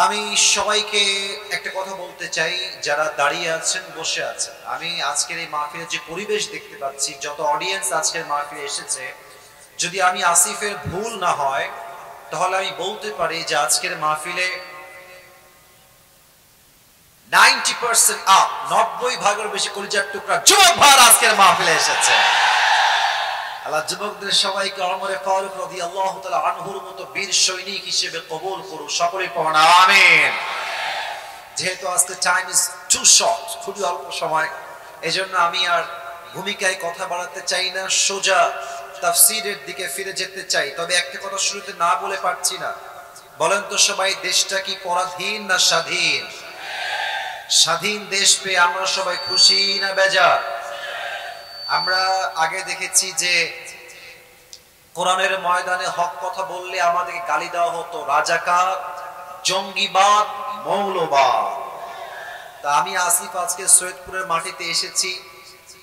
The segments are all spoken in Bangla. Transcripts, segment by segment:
আমি সবাইকে একটা কথা বলতে চাই, যারা দাঁড়িয়ে আছেন বসে আছেন। আমি আজকের এই মাহফিলের যে পরিবেশ দেখতে পাচ্ছি, যত অডিয়েন্স আজকের মাহফিলে এসেছে, যদি আমি আসিফের ভুল না হয় তাহলে আমি বলতে পারি যে আজকের মাহফিলে 90% আপ 90 ভাগের বেশি কলিজার টুকরা যুবক ভাই আজকের মাহফিলে এসেছে। আল্লাহ যুবকদের সবাইকে ওমরে ফারুক রাদিয়াল্লাহু তাআলা আনহুর মতো বীর সৈনিক হিসেবে কবুল করুন। সকলে পড়ুন আমিন। যেহেতু আজকে টাইম ইজ টু শর্ট, খুবই অল্প সময়, এজন্য আমি আর ভূমিকায় কথা বাড়াতে চাই না, সোজা তাফসীরের দিকে ফিরে যেতে চাই। তবে একটা কথা শুরুতে না বলে পারছি না। বলেন তো সবাই, দেশটা কি পরাধীন না স্বাধীন? স্বাধীন দেশ পেয়ে আমরা সবাই খুশি না বেজার? আমরা আগে দেখেছি যে কোরআনের ময়দানে হক কথা বললে আমাদেরকে গালি দেওয়া হতো, রাজাকার, জঙ্গিবাদ, মৌলবাদ। তা আমি আসিফ আজকে সৈয়দপুরের মাটিতে এসেছি,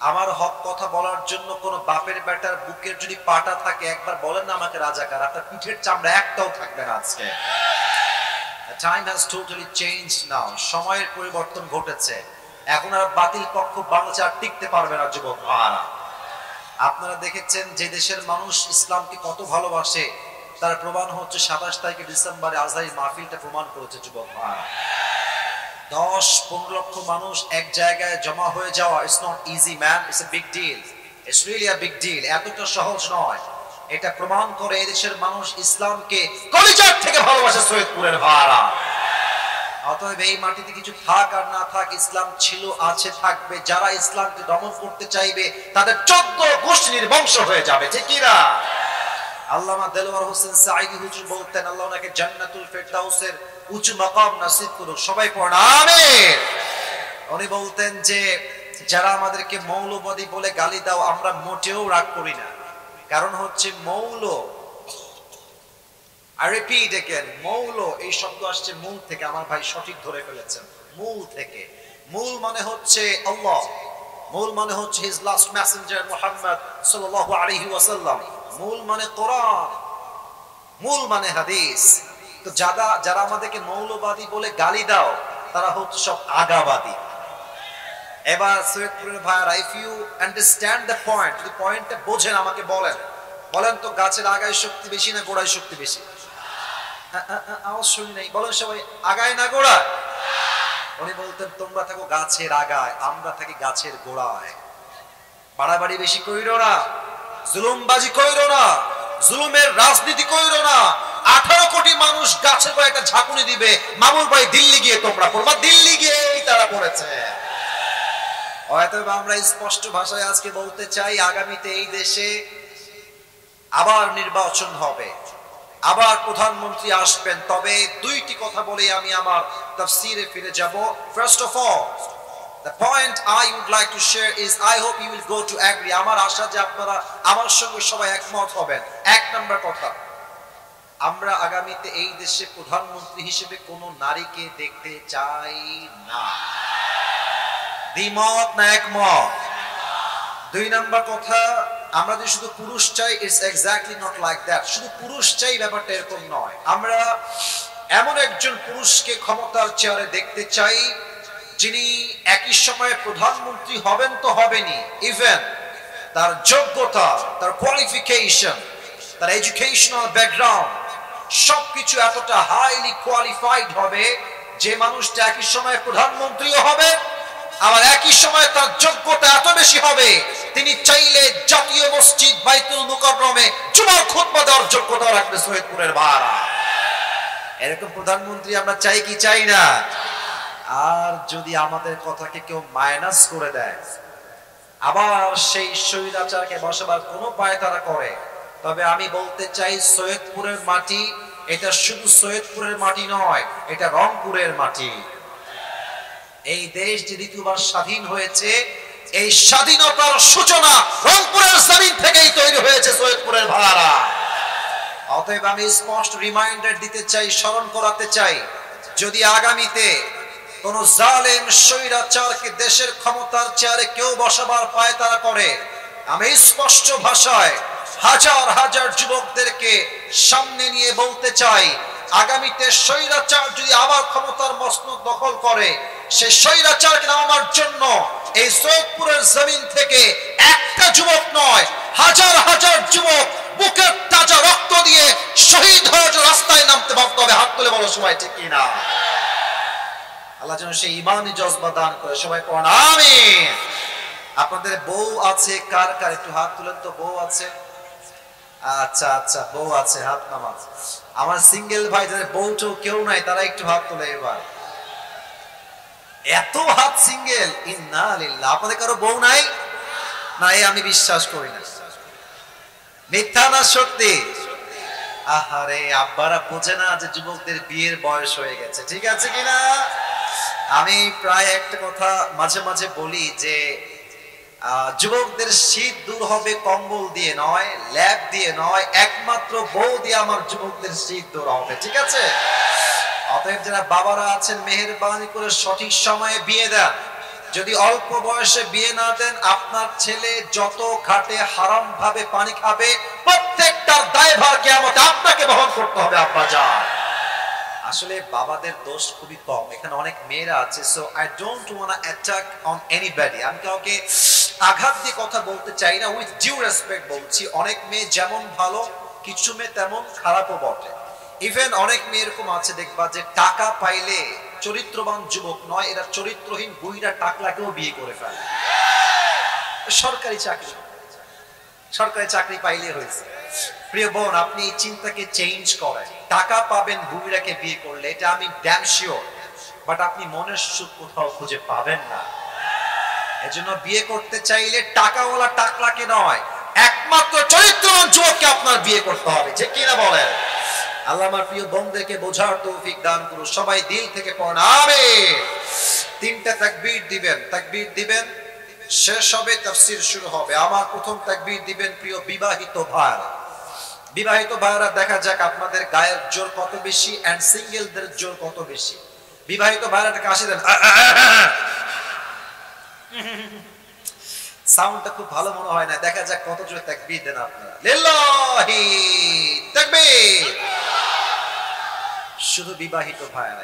আমার হক কথা বলার জন্য কোন বাপের বেটার বুকের যদি পাটা থাকে, একবার বলেন না আমাকে রাজাকার, আপনার পিঠের চামড়া একটাও থাকবে না। আজকে time has totally changed now, সময়ের পরিবর্তন ঘটেছে। এখন আর বাতিল পক্ষ বাংলাদেশে আর টিকতে পারবে না যুবক ভাইরা। আপনারা দেখেছেন যে দেশের মানুষ ইসলামকে কত ভালোবাসে, তার প্রমাণ হচ্ছে 27 তারিখে ডিসেম্বরে আজহারি মাহফিলটা প্রমাণ করেছে যুবক ভাইরা। 10-15 লক্ষ মানুষ এক জায়গায় জমা হয়ে যাওয়া, it's not easy man, it's a big deal, it's really a big deal. এতটা সহজ নয়। এটা প্রমাণ করে এই দেশের মানুষ ইসলামকে কলিজার থেকে ভালোবাসে সৈয়দপুরের ভাইরা। অতএব এই মাটিতে কিছু থাক আর না থাক, ইসলাম ছিল, আছে, থাকবে। যারা ইসলামকে দমন করতে চাইবে তাদের 14 গোষ্ঠীর বংশ হয়ে যাবে, ঠিক কি না? আল্লামা দেলোয়ার হোসেন সাঈদী হুজুর বলতেন, আল্লাহ ওনাকে জান্নাতুল ফেরদাউসের উঁচু মাকাম নসিব করুক। সবাই পড়ুন আমিন। উনি বলতেন যে যারা আমাদেরকে মৌলবাদী বলে গালি দাও, আমরা মোটেও রাগ করি না। কারণ হচ্ছে মৌল, I repeat again, মৌল এই শব্দ আসছে মূল থেকে। আমার ভাই সঠিক ধরে ফেলেছেন, মূল থেকে। মূল মানে হচ্ছে আল্লাহ, মূল মানে হচ্ছে হিজ লাস্ট মেসেঞ্জার মুহাম্মদ সাল্লাল্লাহু আলাইহি ওয়াসাল্লাম, মূল মানে কোরআন, মূল মানে হাদিস। তো যারা আমাদেরকে মৌলবাদী বলে গালি দাও, তারা হচ্ছে সব আগাবাদী। এবার সৈয়দপুরের ভাইরা, if you understand the point, যদি পয়েন্টটা বোঝেন আমাকে বলেন তো গাছের আগায় শক্তি বেশি না গোড়ায় শক্তি বেশি? আওয়াজ শুনি নাই, বলেন সবাই, আগায় না গোড়ায়? উনি বলতেন তোমরা থাকো গাছের আগায়, আমরা থাকি গাছের গোড়ায়। বাড়াবাড়ি বেশি কইরো না, জুলুমবাজি কইরো না, জুলুমের রাজনীতি কইরো না। 18 কোটি মানুষ গাছের গোড়ায় একটা ঝাঁকুনি দিবে, মামুর ভাই দিল্লি গিয়ে তোমরা পড়বা, দিল্লি গিয়েই তারা পড়েছে। অতএব আমরা স্পষ্ট ভাষায় আজকে বলতে চাই, আগামীতে এই দেশে আবার নির্বাচন হবে, আবার প্রধানমন্ত্রী আসবেন। তবে দুইটি কথা বলে আমি আমার তাফসীরে ফিরে যাব। First of all, the point I would like to share is I hope you will go to agree. আমার আশা যে আপনারা আমার সঙ্গে সবাই একমত হবেন। এক নাম্বার কথা, আমরা আগামীতে এই দেশে প্রধানমন্ত্রী হিসেবে কোনো নারীকে দেখতে চাই না। দ্বিমত না একমত? দুই নাম্বার কথা, আমরা যে শুধু পুরুষ চাই, it's exactly not like that. শুধু পুরুষ চাই ব্যাপারটা এরকম নয়। আমরা এমন একজন পুরুষকে ক্ষমতার চেয়ারে দেখতে চাই, যিনি একই সময়ে প্রধানমন্ত্রী হবেন তো হবেনই, ইভেন তার যোগ্যতা, তার কোয়ালিফিকেশন, তার এডুকেশনাল ব্যাকগ্রাউন্ড সবকিছু এতটা হাইলি কোয়ালিফাইড হবে যে মানুষটা একই সময়ে প্রধানমন্ত্রীও হবে, আবার একই সময় তার যোগ্যতা এত বেশি হবে তিনি চাইলে জাতীয় মসজিদ বাইতুল মুকাররমে জুমার খুতবা দেওয়ার যোগ্যতা রাখবে সৈয়দপুরের ভাইরা। এরকম প্রধানমন্ত্রী আমরা চাই কি চাই না? আর যদি আমাদের কথাকে কেউ মাইনাস করে দেয়, আবার সেই স্বৈরাচারকে বসাবার কোনো পায়তারা করে, তবে আমি বলতে চাই সৈয়দপুরের মাটি, এটা শুধু সৈয়দপুরের মাটি নয়, এটা রংপুরের মাটি। এই দেশ যে দ্বিতীয়বার স্বাধীন হয়েছে, এই স্বাধীনতার সূচনা রংপুরের জমিন থেকেই তৈরি হয়েছে সৈয়দপুরের ভাইরা। অতএব আমি স্পষ্ট রিমাইন্ডার দিতে চাই, স্মরণ করাতে চাই, যদি আগামীতে কোন জালেম স্বৈরাচারকে দেশের ক্ষমতার চেয়ারে কেউ বসাবার পায়তারা করে, আমি স্পষ্ট ভাষায় হাজার হাজার যুবকদেরকে সামনে নিয়ে বলতে চাই, আগামীতে স্বৈরাচার যদি আবার ক্ষমতার মসনদ দখল করে, সে স্বৈরাচারকে নামানোর জন্য এই সৈয়দপুরের জমিন থেকে একটা যুবক নয়, হাজার হাজার যুবক বুকের তাজা রক্ত দিয়ে শহীদ হয়ে রাস্তায় নামতে বাধ্য হবে। হাত তুলে বলো সবাই ঠিক কিনা? আল্লাহ যেন সেই ঈমানি জজবা দান করে। সবাই পড়েন আমিন। আপনাদের বউ আছে কার কার? একটু হাত তুলেন তো। বউ আছে? আচ্ছা আচ্ছা, বউ আছে, হাত নামান। আমার সিঙ্গেল ভাই যাদের বউটো কেউ নাই, তারা একটু হাত তোলে এবার। এত হাত সিঙ্গেল, ইন্না লিল্লাহ। আপনাদের কারো বউ নাই? নাই, আমি বিশ্বাস করি না। মিথ্যা না সত্যি? আহারে, আব্বারা বোঝে না যে যুবকদের বিয়ের বয়স হয়ে গেছে, ঠিক আছে কিনা? আমি প্রায় একটা কথা মাঝে মাঝে বলি যে যুবকদের শীত দূর হবে কম্বল দিয়ে নয়, ল্যাব দিয়ে নয়, একমাত্র বউ দিয়ে আমার যুবকদের শীত দূর হবে, ঠিক আছে? অতএব যারা বাবারা আছেন, মেহেরবানি করে সঠিক সময়ে বিয়ে দেন। যদি অল্প বয়সে বিয়ে না দেন, আপনার ছেলে যত ঘাটে হারাম ভাবে পানি খাবে, প্রত্যেকটার দায়ভার কিয়ামতে আপনাকে বহন করতে হবে। আব্বা যান, আসলে বাবাদের দোষ খুবই কম, এখানে অনেক মেয়েরা আছে। So I don't want attack on anybody. আমি কাউকে আঘাত দিয়ে কথা বলতে চাই না, উইথ ডিউ রেসপেক্ট বলছি। অনেক মেয়ে যেমন ভালো, কিছু মেয়ে তেমন খারাপও বটে। ইভেন অনেক মেয়ে এরকম আছে দেখবা যে টাকা পাইলে চরিত্রবান যুবক নয়, এরা চরিত্রহীন বুইরা টাকলাকেও বিয়ে করে ফেলে। সরকারি চাকরি, সরকারি চাকরি পাইলে হয়েছে। প্রিয় বোন, আপনি এই চিন্তাকে চেঞ্জ করেন। টাকা পাবেন বুইরাকে বিয়ে করলে, এটা আমি ড্যাম শিওর, বাট আপনি মনের সুখ কোথাও খুঁজে পাবেন না। এজন্য বিয়ে করতে চাইলে টাকাওয়ালা টাকলাকে নয়, একমাত্র চরিত্রবান যুবককে আপনার বিয়ে করতে হবে, ঠিক কিনা বলেন? আল্লাহ আমার প্রিয় বোনদেরকে বোঝার তৌফিক দান করুন। সবাই দিল থেকে পড়েন আমিন। তিনটা তাকবীর দিবেন, তাকবীর দিবেন, শেষ হবে তাফসীর শুরু হবে। আমার প্রথম তাকবীর দিবেন প্রিয় বিবাহিত ভাইরা। বিবাহিত ভাইরা দেখা যাক আপনাদের গায়ের জোর কত বেশি এন্ড সিঙ্গেলদের জোর কত বেশি। বিবাহিত ভাইরা কাশি দেন, সাউন্ডটা খুব ভালো মনে হয় না, দেখা যাক কত জোরে তাকবীর দেন আপনারা। লিল্লাহি তাকবীর। শুধু বিবাহিত ভাইরা।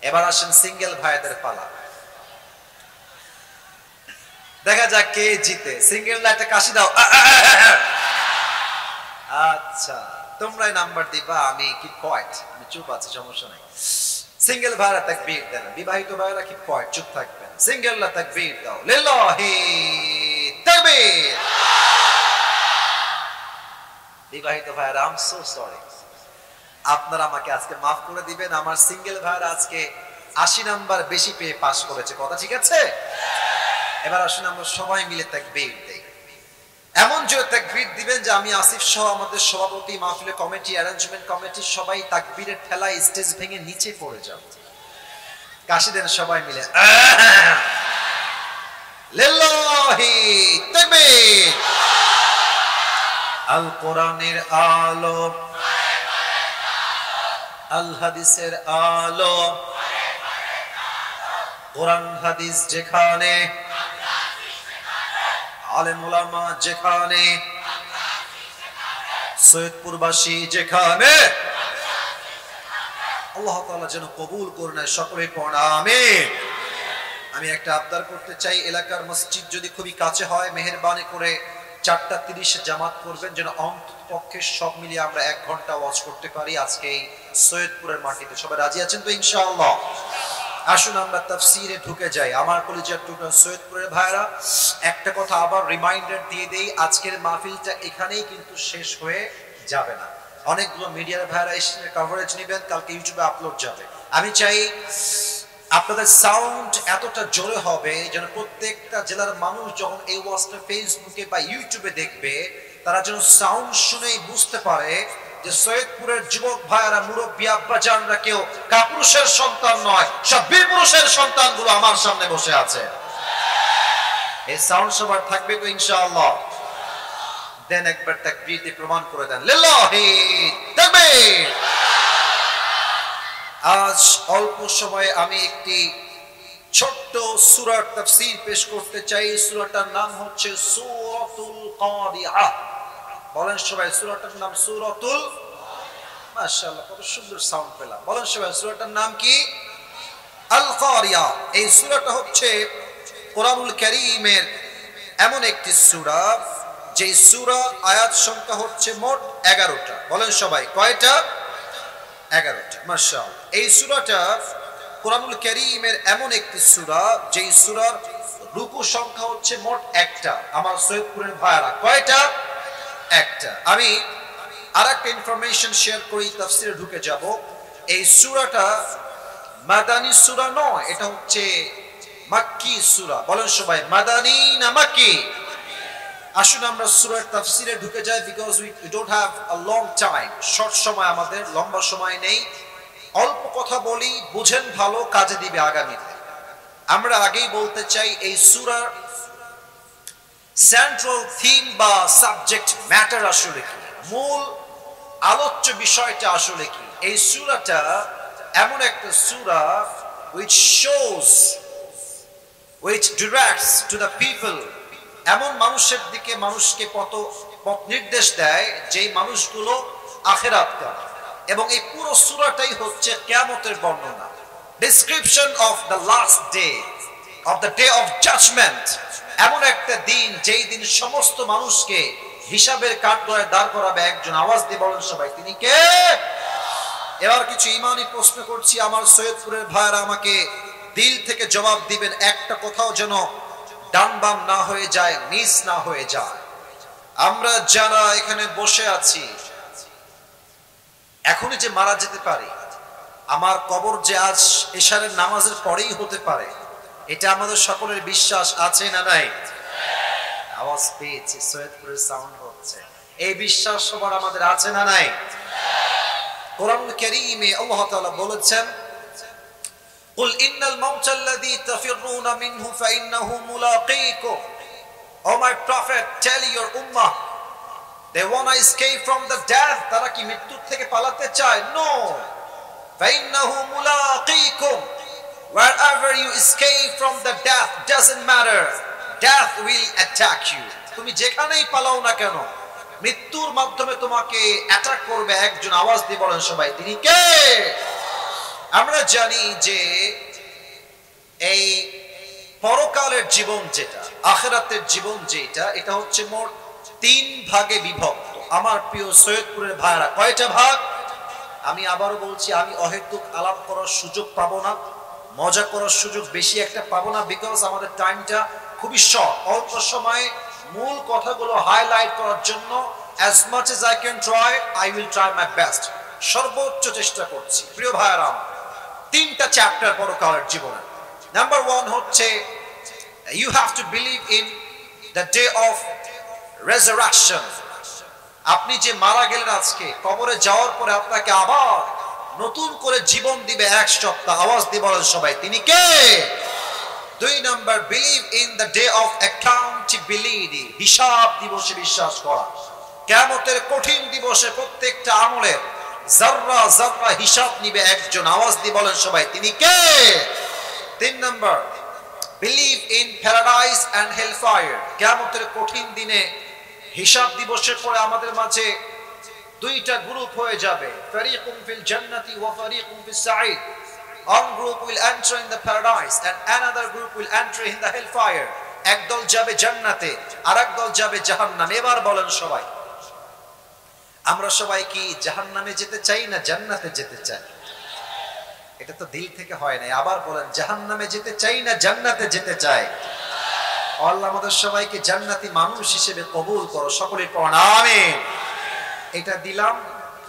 এবার আসেন সিঙ্গেল ভাইদের পালা, দেখা যাক কে জিতে। সিঙ্গেলরা একটা কাশি দাও। আচ্ছা, তোমরাই নাম্বার দিবা, আমি কি পয়েন্ট, আমি চুপ আছি, সমস্যা নাই। সিঙ্গেল ভাইরা তাকবীর দেন, বিবাহিত ভাইরা কি পয়েন্ট, চুপ থাকবেন। সিঙ্গেলরা তাকবীর দাও, লিল্লাহি তাকবীর। বিবাহিত ভাইরা, আই এম সো সরি, আপনারা আমাকে আজকে মাফ করে দিবেন। আমার সিঙ্গেল ভাইরা আজকে 80 নাম্বার বেশি পেয়ে পাস করেছে, কথা ঠিক আছে? এবার আসুন আমরা সবাই মিলে তাকবীর দেই। এমন জোরে তাকবীর দিবেন যে আমি আসিফ সহ আমাদের সভাপতি, মাহফিলে কমিটি, অ্যারেঞ্জমেন্ট কমিটি সবাই তাকবীরের ঠেলায় স্টেজ ভেঙে নিচে পড়ে যাব। কাশি দেন সবাই মিলে, লিল্লাহি তাকবীর। আল কোরআনের আলো, আল হাদিসের আলো, কোরআন হাদিস যেখানে, আলেম ওলামা যেখানে, সৈয়দপুরবাসী যেখানে, আল্লাহ তাআলা যেন কবুল করে নেয়। সকলে পড়া আমিন। আমি একটা আবদার করতে চাই, এলাকার মসজিদ যদি খুবই কাছে হয়, মেহেরবানি করে 4:30 জামাত করবেন, যেন অন্ততপক্ষে সব মিলিয়ে আমরা 1 ঘন্টা ওয়াজ করতে পারি আজকে এই সৈয়দপুরের মাটিতে। সবাই রাজি আছেন তো ইনশাআল্লাহ? আসুন আমরা তাফসীরে ঢুকে যাই। আমার কলিজার টুকরা সৈয়দপুরের ভাইরা, একটা কথা আবার রিমাইন্ডার দিয়ে দেই, আজকের মাহফিলটা এখানেই কিন্তু শেষ হয়ে যাবে না। অনেকগুলো মিডিয়ার ভাইরা এসে কভারেজ নেবেন, কালকে ইউটিউবে আপলোড যাবে। আমি চাই আপনাদের সাউন্ড এতটা জোরে হবে যেন প্রত্যেকটা জেলার মানুষ যখন এই ওয়াজটা ফেসবুকে বা ইউটিউবে দেখবে, তারা যেন সাউন্ড শুনেই বুঝতে পারে যে সৈয়দপুরের যুবক ভাইয়ারা, মুরব্বী আব্বাজানরা কেউ কাপুরুষের সন্তান নয়, সব বীর পুরুষের সন্তানগুলো আমার সামনে বসে আছে। এই সাউন্ড সবার থাকবে তো ইনশাআল্লাহ? দেন একবার তাকবীর দিয়ে প্রমাণ করে দেন, লিল্লাহি তাকবীর। আজ অল্প সময়ে আমি একটি ছোট্ট সূরার তাফসীর পেশ করতে চাই। সূরাটার নাম হচ্ছে সূরাতুল কারিআহ। বলেন সবাই, সূরাটার নাম সূরাতুল। মাশাআল্লাহ, কত সুন্দর সাউন্ড পেলাম। বলেন সবাই, সূরাটার নাম কি? আল কারিয়া। এই সূরাটা হচ্ছে কোরআনুল কারীমের এমন একটি সূরা যে সূরা আয়াত সংখ্যা হচ্ছে মোট 11টা। বলেন সবাই, কয়টা? 11টা। মাশাআল্লাহ, এই সূরাটা কোরআনুল কারীমের এমন একটি সূরা যেই সূরার রুকু সংখ্যা হচ্ছে মোট 1টা। আমার সৈয়দপুরের ভাইরা, কয়টা? 1টা। আমি আরেকটা ইনফরমেশন শেয়ার করি, তাফসিরে ঢুকে যাব। এই সূরাটা মাদানী সূরা নয়, এটা হচ্ছে মাক্কি সূরা। বলেন সবাই, মাদানী না মাক্কি? আসুন আমরা সূরার তাফসিরে ঢুকে যাই, because we don't have a long time. Short সময়, আমাদের লম্বা সময় নেই। অল্প কথা বলি, বুঝেন ভালো, কাজে দিবে আগামীতে। আমরা আগেই বলতে চাই, এই সূরার সেন্ট্রাল থিম বা সাবজেক্ট ম্যাটার আসলে কি, মূল আলোচ্য বিষয়টা আসলে কি। এই সূরাটা এমন একটা সূরা which shows, which directs to the people, এমন মানুষের দিকে মানুষকে পথ নির্দেশ দেয় যেই মানুষগুলো আখিরাতকার। এবং এই পুরো সূরাটাই হচ্ছে কিয়ামতের বর্ণনা, description of the last day, of the day of judgement. এমন একটা দিন যেই দিন সমস্ত মানুষকে হিসাবের কাঠগড়ায় দাঁড় করাবে একজন। আওয়াজ দিয়ে বলেন সবাই, তিনি কে? এবার কিছু ইমানি প্রশ্ন করছি, আমার সৈয়দপুরের ভাইরা আমাকে দিল থেকে জবাব দিবেন, একটা কথাও যেন ডান বাম না হয়ে যায়, মিস না হয়ে যায়। আমরা যারা এখানে বসে আছি, এখনই যে মারা যেতে পারি, আমার কবর যে আজ এশারের নামাজের পরেই হতে পারে, এটা আমাদের সকলের বিশ্বাস আছে না নাই? আওয়াজ পেয়েছি, সৈয়দপুরের সাউন্ড হচ্ছে। এই বিশ্বাস সবার আমাদের আছে না নাই? কোরআনুল কারীমে আল্লাহ তাআলা বলেছেন, কুল ইন্নাল মাউতাল্লাযী তাফিরুনা মিনহু ফাইন্নাহু মুলাকীকুম। O my prophet, tell your উম্মাহ, they want to escape from the death, তারা কি মৃত্যু থেকে পালাতে চায়? No. ফাইন্নাহু মুলাকীকুম, wherever you escape from the death, doesn't matter, death will attack you. তুমি যেখানেই পালাও না কেন, মৃত্যুর মাধ্যমে তোমাকে অ্যাটাক করবে একজন। আওয়াজ দিয়ে বলেন সবাই, তিনি কে? আমরা জানি যে এই পরকালের জীবন যেটা, আখিরাতের জীবন যেটা, এটা হচ্ছে মোট 3 ভাগে বিভক্ত। আমার প্রিয় সৈয়দপুরের ভাইরা, কয়টা ভাগ? আমি আবারও বলছি, আমি অহেতুক আলাপ করার সুযোগ পাবো না, মজা করার সুযোগ বেশি একটা পাবো না, বিকজ আমাদের টাইমটা খুবই শর্ট। অল্প সময়ে মূল কথাগুলো হাইলাইট করার জন্য as much as I can try, I will try my best, সর্বোচ্চ চেষ্টা করছি। প্রিয় ভাইরা, 3টা চ্যাপ্টার পরকালের জীবনে। নাম্বার 1 হচ্ছে, you have to believe in the day of resurrection. আপনি যে মারা গেলেন, আজকে কবরে যাওয়ার পরে আপনাকে আবার নতুন করে জীবন দিবে 1 সপ্তাহ। আওয়াজ দিয়ে বলেন সবাই, তিনি কে? 2 number, believe in the day of accountability, হিসাব দিবসে বিশ্বাস করা। কিয়ামতের কঠিন দিবসে প্রত্যেকটা আমলের যাররা যাররা হিসাব নিবে একজন। আওয়াজ দিয়ে বলেন সবাই, তিনি কে? 3 number, believe in paradise and hellfire, কিয়ামতের কঠিন দিনে হিসাব দিবসের পরে আমাদের মাঝে 2টা গ্রুপ হয়ে যাবে, ফারিকুম ফিল জান্নাতি ওয়া ফারিকুম ফিস Saeed. One group will enter in the paradise and another group will enter in the hellfire. একদল যাবে জান্নাতে, আরেক দল যাবে জাহান্নামে। এবার বলেন সবাই, আমরা সবাই কি জাহান্নামে যেতে চাই না জান্নাতে যেতে চাই? এটা তো দিল থেকে হয় না। আবার বলেন, জাহান্নামে যেতে চাই না জান্নাতে যেতে চাই? আল্লাহ আমাদের সবাইকে জান্নাতি মানুষ হিসেবে কবুল করো, সকলের পড়ান আমিন। এটা দিলাম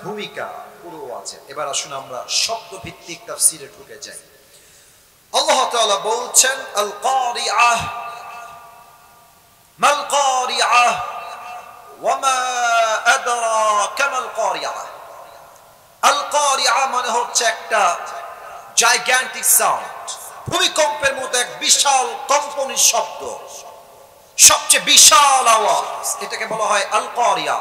ভূমিকা, পুরো আছে। এবার আসুন আমরা শব্দ ভিত্তিক তাফসীরে ঢুকে যাই। আল্লাহ তাআলা বলছেন, আল কারিআহ, মাল কারিআহ, ওয়া মা আদরাকা মাল কারিআহ। আল কারিআহ মানে হচ্ছে একটা জাইগ্যান্টিক সাউন্ড, ভূমিকম্পের মতো এক বিশাল কম্পনের শব্দ, সবচেয়ে বিশাল আওয়াজ, এটাকে বলা হয় আল কারিয়া।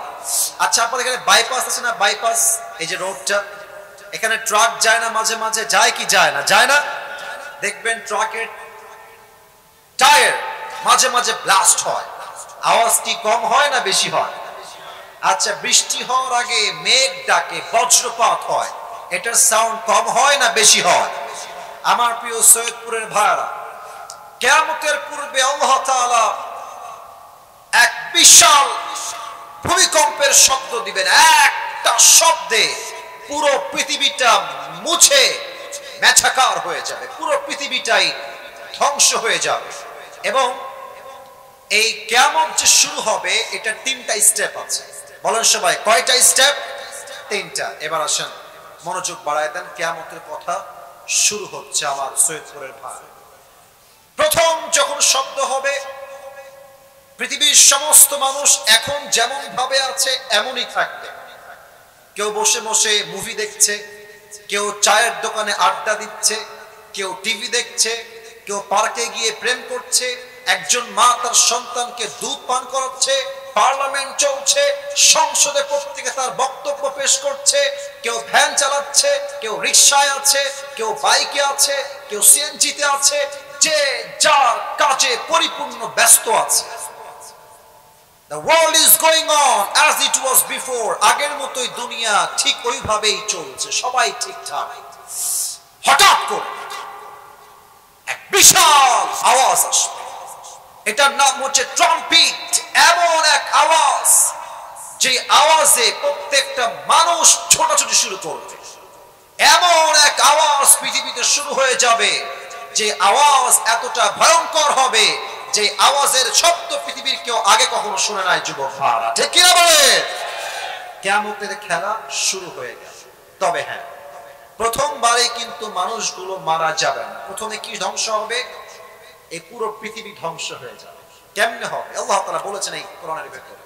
আচ্ছা, আপনাদের এখানে বাইপাস আছে না? বাইপাস, এই যে রোডটা, এখানে ট্রাক যায় না মাঝে মাঝে? যায় কি যায় না? যায় না? দেখবেন ট্রাকের টায়ার মাঝে মাঝে ব্লাস্ট হয়, আওয়াজ কি কম হয় না বেশি হয়? আচ্ছা, বৃষ্টি হওয়ার আগে মেঘ ডাকে, বজ্রপাত হয়, এটার সাউন্ড কম হয় না বেশি হয়? আমার প্রিয় সৈয়দপুরের ভাইরা, কিয়ামতের পূর্বে আল্লাহ তাআলা এক বিশাল ভূমিকম্পের শব্দ দিবেন। একটা শব্দে পুরো পৃথিবীটা মুছে মেছাকার হয়ে যাবে, পুরো পৃথিবীটাই ধ্বংস হয়ে যাবে। এবং এই কিয়ামত যে শুরু হবে, এটা 3টা স্টেপ আছে। বলেন সবাই, কয়টা স্টেপ? 3টা। এবার আসেন, মনোযোগ বাড়ায় দেন, কিয়ামতের কথা শুরু হচ্ছে আমার সৈয়দপুরের ভাই। প্রথম যখন শব্দ হবে, পৃথিবীর সমস্ত মানুষ এখন যেমন ভাবে আছে এমনই থাকবে। কেউ বসে বসে মুভি দেখছে, কেউ চায়ের দোকানে আড্ডা দিচ্ছে, কেউ টিভি দেখছে, কেউ পার্কে গিয়ে প্রেম করছে, একজন মা তার সন্তানকে দুধ পান করাচ্ছে, পার্লামেন্ট চলছে, সংসদে প্রত্যেকে তার বক্তব্য পেশ করছে, কেউ ভ্যান চালাচ্ছে, কেউ রিকশায় আছে, কেউ বাইকে আছে, কেউ সিএনজিতে আছে, যে যার কাজে পরিপূর্ণ ব্যস্ত আছে। The world is going on as it was before. আগের মতোই দুনিয়া ঠিক ওইভাবেই চলছে, সবাই ঠিকঠাক। হঠাৎ করে এক বিশাল আওয়াজ আসবে, এটার নাম হচ্ছে ট্রাম্পিট। এমন এক আওয়াজ, যে আওয়াজে প্রত্যেকটা মানুষ ছোটাছুটি শুরু করবে। এমন এক আওয়াজ পৃথিবীতে শুরু হয়ে যাবে, যে আওয়াজ এতটা ভয়ঙ্কর হবে, যে আওয়াজের শব্দ পৃথিবীর কেউ আগে কখনো শুনে নাই। যুবক ভাইরা, ঠিক কিনা বলে? কিয়ামতের খেলা শুরু হয়ে গেল। তবে হ্যাঁ, প্রথমবারে কিন্তু মানুষগুলো মারা যাবে না। প্রথমে কি ধ্বংস হবে? এই পুরো পৃথিবী ধ্বংস হয়ে যাবে। কেমনে হবে? আল্লাহ তাআলা বলেছেন এই কোরআনের ভেতরে।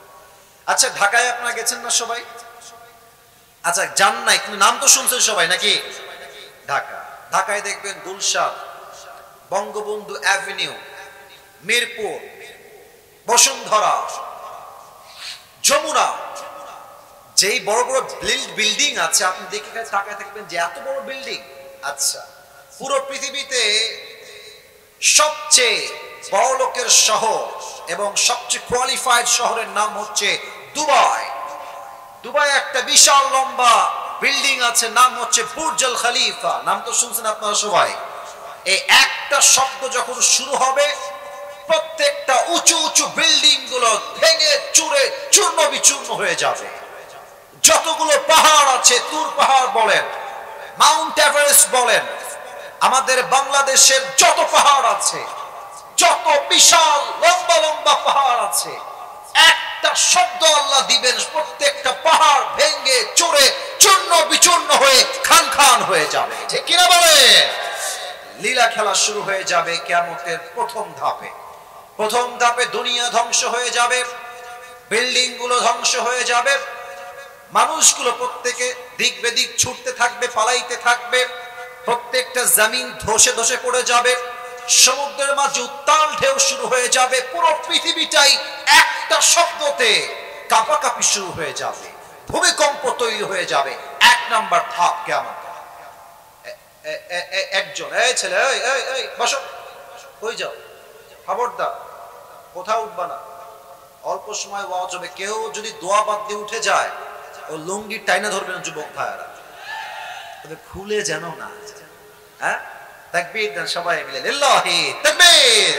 আচ্ছা, ঢাকায় আপনারা গেছেন না সবাই? আচ্ছা, যান নাই কিন্তু নাম তো শুনছেন সবাই নাকি? ঢাকায় দেখবেন গুলশান, বঙ্গবন্ধু অ্যাভিনিউ, মিরপুর, বসুন্ধরা, যমুনা, যেই বড় বড় বিল্ডিং আছে, আপনি দেখে তাকায় থাকবেন যে এত বড় বিল্ডিং। আচ্ছা, পুরো পৃথিবীতে সবচেয়ে বড় লোকের শহর এবং সবচেয়ে কোয়ালিফাইড শহরের নাম হচ্ছে দুবাই। দুবাই একটা বিশাল লম্বা বিল্ডিং আছে, নাম হচ্ছে বুর্জ আল খলিফা। নাম তো শুনছেন আপনারা সবাই। এই একটা শব্দ যখন শুরু হবে, প্রত্যেকটা উঁচু উঁচু বিল্ডিং গুলো ভেঙে চুরে চূর্ণ বিচূর্ণ হয়ে যাবে। যতগুলো পাহাড় আছে, তুর পাহাড় বলেন, মাউন্ট এভারেস্ট বলেন, আমাদের বাংলাদেশের যত পাহাড় আছে, যত বিশাল লম্বা লম্বা পাহাড় আছে, একটা শব্দ আল্লাহ দিবেন, প্রত্যেকটা পাহাড় ভেঙে চুরে চূর্ণ বিচূর্ণ হয়ে খান খান হয়ে যাবে। ঠিক কিনা বলে? লীলা খেলা শুরু হয়ে যাবে কিয়ামতের প্রথম ধাপে। প্রথম ধাপে দুনিয়া ধ্বংস হয়ে যাবে, বিল্ডিং গুলো ধ্বংস হয়ে যাবে, মানুষগুলো প্রত্যেকে দিক বেদিক ছুটতে থাকবে, পালাইতে থাকবে, প্রত্যেকটা জমিন ধসে ধসে পড়ে যাবে, সমুদ্রের মাঝে উত্তাল ঢেউ শুরু হয়ে যাবে, পুরো পৃথিবীটাই একটা শব্দতে কাঁপাকাঁপি শুরু হয়ে যাবে, ভূমিকম্প তৈরি হয়ে যাবে। 1 নাম্বার ধাপ কিয়ামত। একজন, এই ছেলে, এই বসো, কই যাও? খবরদার, কোথাও উঠবা না। অল্প সময় ওয়াজ হবে, কেউ যদি দোয়া বাদ দিয়ে উঠে যায়, ও লুঙ্গি টাইনা ধরবেন যুবক ভাইরা, তবে খুলে যেন না। হ্যাঁ, তাকবীর দেন সবাই মিলে, লিল্লাহি তাকবীর।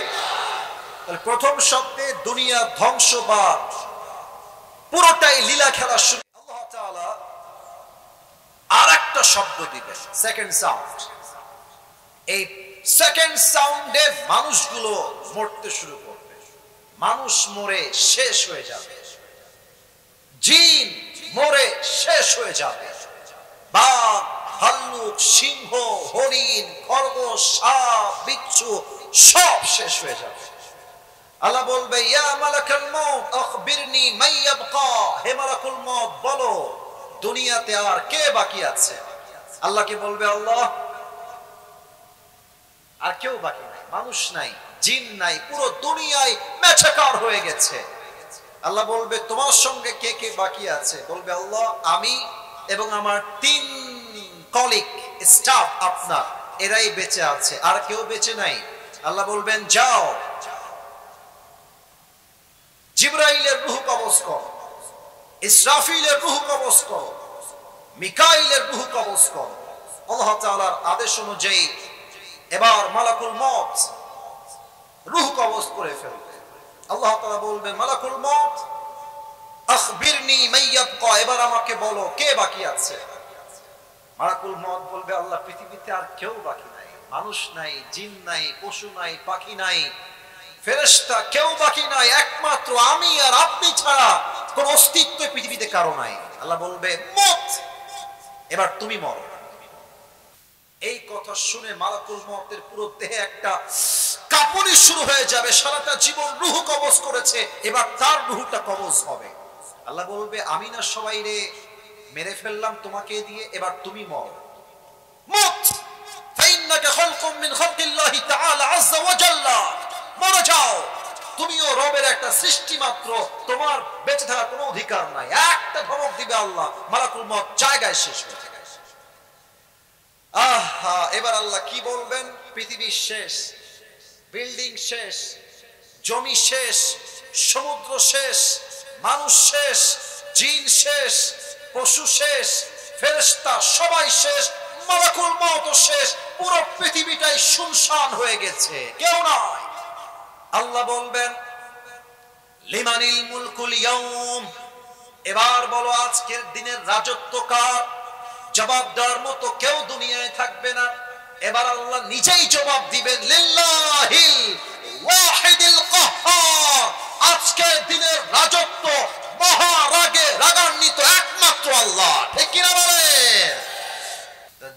তাহলে প্রথম শব্দে দুনিয়া ধ্বংস বা পুরোটাই লীলা খেলা শুরু। আল্লাহ তাআলা আরেকটা শব্দ দিবেন, সেকেন্ড সাউন্ড। এই সেকেন্ড সাউন্ডে মানুষগুলো মরতে শুরু করবে, মানুষ মরে শেষ হয়ে যাবে, জিন মরে শেষ হয়ে যাবে, বাঘ, ভাল্লুক, সিংহ, হরিণ, খরগোশ, সাপ, বিচ্ছু সব শেষ হয়ে যাবে। আল্লাহ বলবে, ইয়া মালাকুল মউত আখবিরনি মান ইয়াবকা, হে মালাকুল মউত বলো দুনিয়াতে আর কে বাকি আছে? আল্লাহকে বলবে আল্লাহ, আর কেউ বাকি নাই, মানুষ নাই, জিন নাই, পুরো দুনিয়ায় মেছাকার হয়ে গেছে। আল্লাহ বলবে, তোমার সঙ্গে কে কে বাকি আছে? বলবে আল্লাহ, আমি এবং আমার 3 কলিগ স্টাফ আপনার, এরাই বেঁচে আছে, আর কেউ বেঁচে নাই। আল্লাহ বলবেন, যাও জিবরাইলের রূহ কবজ করো। ইসরাফিলের রূহ কবজ করো, মিকাইলের রূহ কবজ করো। আল্লাহ তাআলার আদেশ অনুযায়ী এবার মালাকুল মউত রূহ কবজ করে ফেলবে। আল্লাহ তাআলা বলবেন, মালাকুল মউত আখবিরনি মাইয়াবকা, এবার আমাকে বলো কে বাকি আছে। মালাকুল মউত বলবে, আল্লাহ পৃথিবীতে আর কেউ বাকি নাই, মানুষ নাই, জিন নাই, পশু নাই, পাখি নাই, ফেরেশতা কেউ বাকি নাই, একমাত্র আমি আর আপনি ছাড়া কোন অস্তিত্ব পৃথিবীতে কারো নাই। আল্লাহ বলবে, মত এবার তুমি মরো। এই কথা শুনে মালাকুল মউতের পুরো দেহে একটা কাঁপুনি শুরু হয়ে যাবে, সারাটা জীবন রূহ কবজ করেছে, এবার তার রূহটা কবজ হবে। আল্লাহ বলবে, আমি না সবাই রে মেরে ফেললাম তোমাকে দিয়ে, এবার তুমি মরো। মত ফাইন্নাকা খালকুম মিন খালকিল্লাহি তাআলা আযজা ওয়া জাল্লা, মরে যাও, তুমিও রবের একটা সৃষ্টি মাত্র, তোমার বেঁচে থাকার কোনো অধিকার নাই। একটা ধমক দিবে আল্লাহ, মালাকুল মউত জায়গায় শেষ হয়ে যাবে। আহা, এবার আল্লাহ কি বলবেন? পৃথিবী শেষ, বিল্ডিং শেষ, জমি শেষ, সমুদ্র শেষ, মানুষ শেষ, জিন শেষ, পশু শেষ, ফেরেশতা সবাই শেষ, মালাকুল মউত শেষ, পুরো পৃথিবীটাই শুনশান হয়ে গেছে, কেউ নাই। আল্লাহ বলবেন, লিমানিল মুলকুল ইয়াউম, এবার বলো আজকের দিনের রাজত্ব কার? জবাব দেওয়ার মতো কেউ দুনিয়ায় থাকবে না। এবার আল্লাহ নিজেই জবাব দিবেন, লিল্লাহিল ওয়াহিদিল কাহ্হার, আজকের দিনের রাজত্ব মহারাগে রাগান্বিত একমাত্র আল্লাহ। ঠিক কিনা বলেন?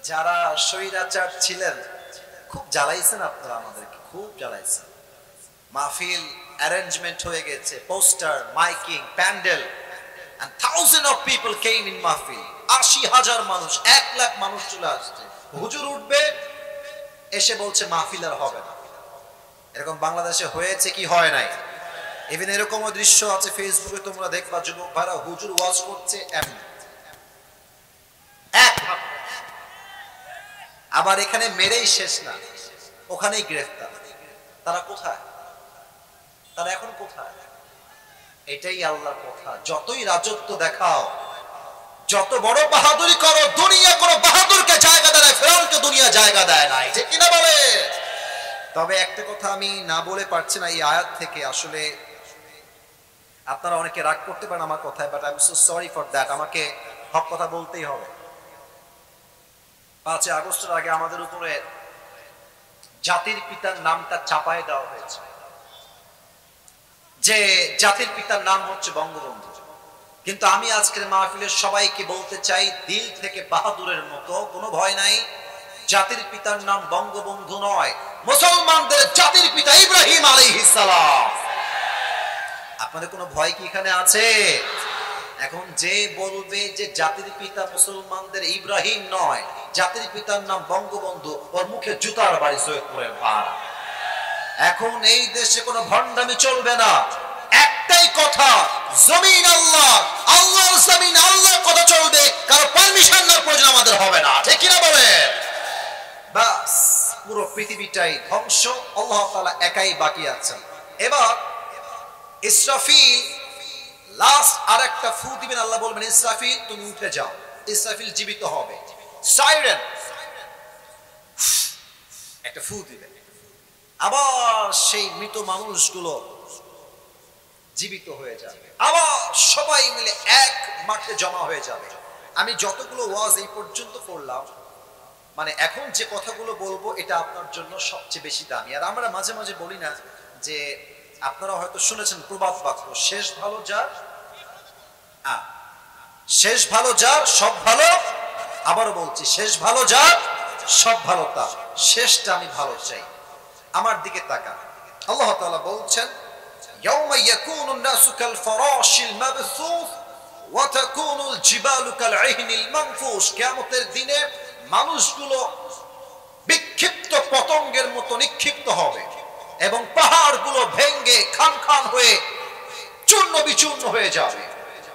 যারা স্বৈরাচার ছিলেন খুব জ্বালাইছেন, আপনারা আমাদেরকে খুব জ্বালাইছেন। মাহফিল অ্যারেঞ্জমেন্ট হয়ে গেছে, poster, miking, pandal, and thousands of people came in মাহফিল। ৮০,০০০ মানুষ, ১ লাখ মানুষ চলে আসছে। হুজুর উঠবে, এসে বলছে মাহফিল আর হবে না। এরকম বাংলাদেশে হয়েছে কি হয় নাই? ইভেন এরকমও দৃশ্য আছে ফেসবুকে, তোমরা দেখবা, যুবক ভাইরা হুজুর ওয়াজ করছে এমনি এক, আবার এখানে মেরেই শেষ না, ওখানেই গ্রেফতার। তারা কোথায়? তারা এখন কোথায়? এটাই আল্লাহর কথা। যতই রাজত্ব দেখাও, যত বড় বাহাদুরি করো, দুনিয়া কোনো বাহাদুরকে জায়গা দেয়, ফেরাউনকে দুনিয়া জায়গা দেয় নাই। ঠিক কিনা বলে? তবে একটা কথা আমি না বলে পারছি না এই আয়াত থেকে। আসলে আপনারা অনেকে রাগ করতে পারেন আমার কথায়, but I am so sorry for that. আমাকে হক কথা বলতেই হবে। ৫ আগস্টের আগে আমাদের উপরে জাতির পিতার নামটা চাপায় দেওয়া হয়েছে, যে জাতির পিতার নাম হচ্ছে বঙ্গবন্ধু। কিন্তু আমি আজকের মাহফিলের সবাইকে বলতে চাই, দিল থেকে বাহাদুরের মতো কোনো ভয় নাই। জাতির পিতার নাম বঙ্গবন্ধু নয়, মুসলমানদের জাতির পিতা ইব্রাহিম আলাইহিস সালাম। আপনাদের কোনো ভয় কি এখানে আছে? এখন যে বলবে যে জাতির পিতা মুসলমানদের ইব্রাহিম নয়, জাতির পিতার নাম বঙ্গবন্ধু, ওর মুখে জুতার বাড়ি সৈয়দপুরের পাড়। এখন এই দেশে কোনো ভণ্ডামি চলবে না। একটাই কথা, জমিন আল্লাহ, আল্লাহর জমিন, আল্লাহর কথা চলবে, কারো পারমিশন নেওয়ার প্রয়োজন আমাদের হবে না। ঠিক কিনা বলে? বাস পুরো পৃথিবীটাই ধ্বংস, আল্লাহ তাআলা একাই বাকি আছেন। এবার ইসরাফিল লাস্ট আরেকটা ফু দিবেন। আল্লাহ বলবেন, ইসরাফিল তুমি উঠে যাও। ইসরাফিল জীবিত হবে, সাইরেন একটা ফু দিবে, আবার সেই মৃত মানুষগুলো জীবিত হয়ে যাবে, আবার সবাই মিলে এক মাঠে জমা হয়ে যাবে। আমি যতগুলো ওয়াজ এই পর্যন্ত করলাম, মানে এখন যে কথাগুলো বলবো এটা আপনার জন্য সবচেয়ে বেশি দামি। আর আমরা মাঝে মাঝে বলি না যে, আপনারা হয়তো শুনেছেন প্রবাদ বাক্য, শেষ ভালো যার, শেষ ভালো যার সব ভালো। আবারও বলছি, শেষ ভালো যার সব ভালো তার। শেষটা আমি ভালো চাই। আমার দিকে তাকান, আল্লাহ তাআলা বলছেন, ইয়াউমা ইয়াকুনুন নাসু কাল ফারাশিল মাবসুস ওয়া তাকুনুল জিবালু কাল ইহনিল মানফুস। কিয়ামতের দিনে মানুষগুলো বিক্ষিপ্ত পতঙ্গের মতো নিক্ষিপ্ত হবে এবং পাহাড়গুলো ভেঙে খান খান হয়ে চূর্ণ বিচূর্ণ হয়ে যাবে।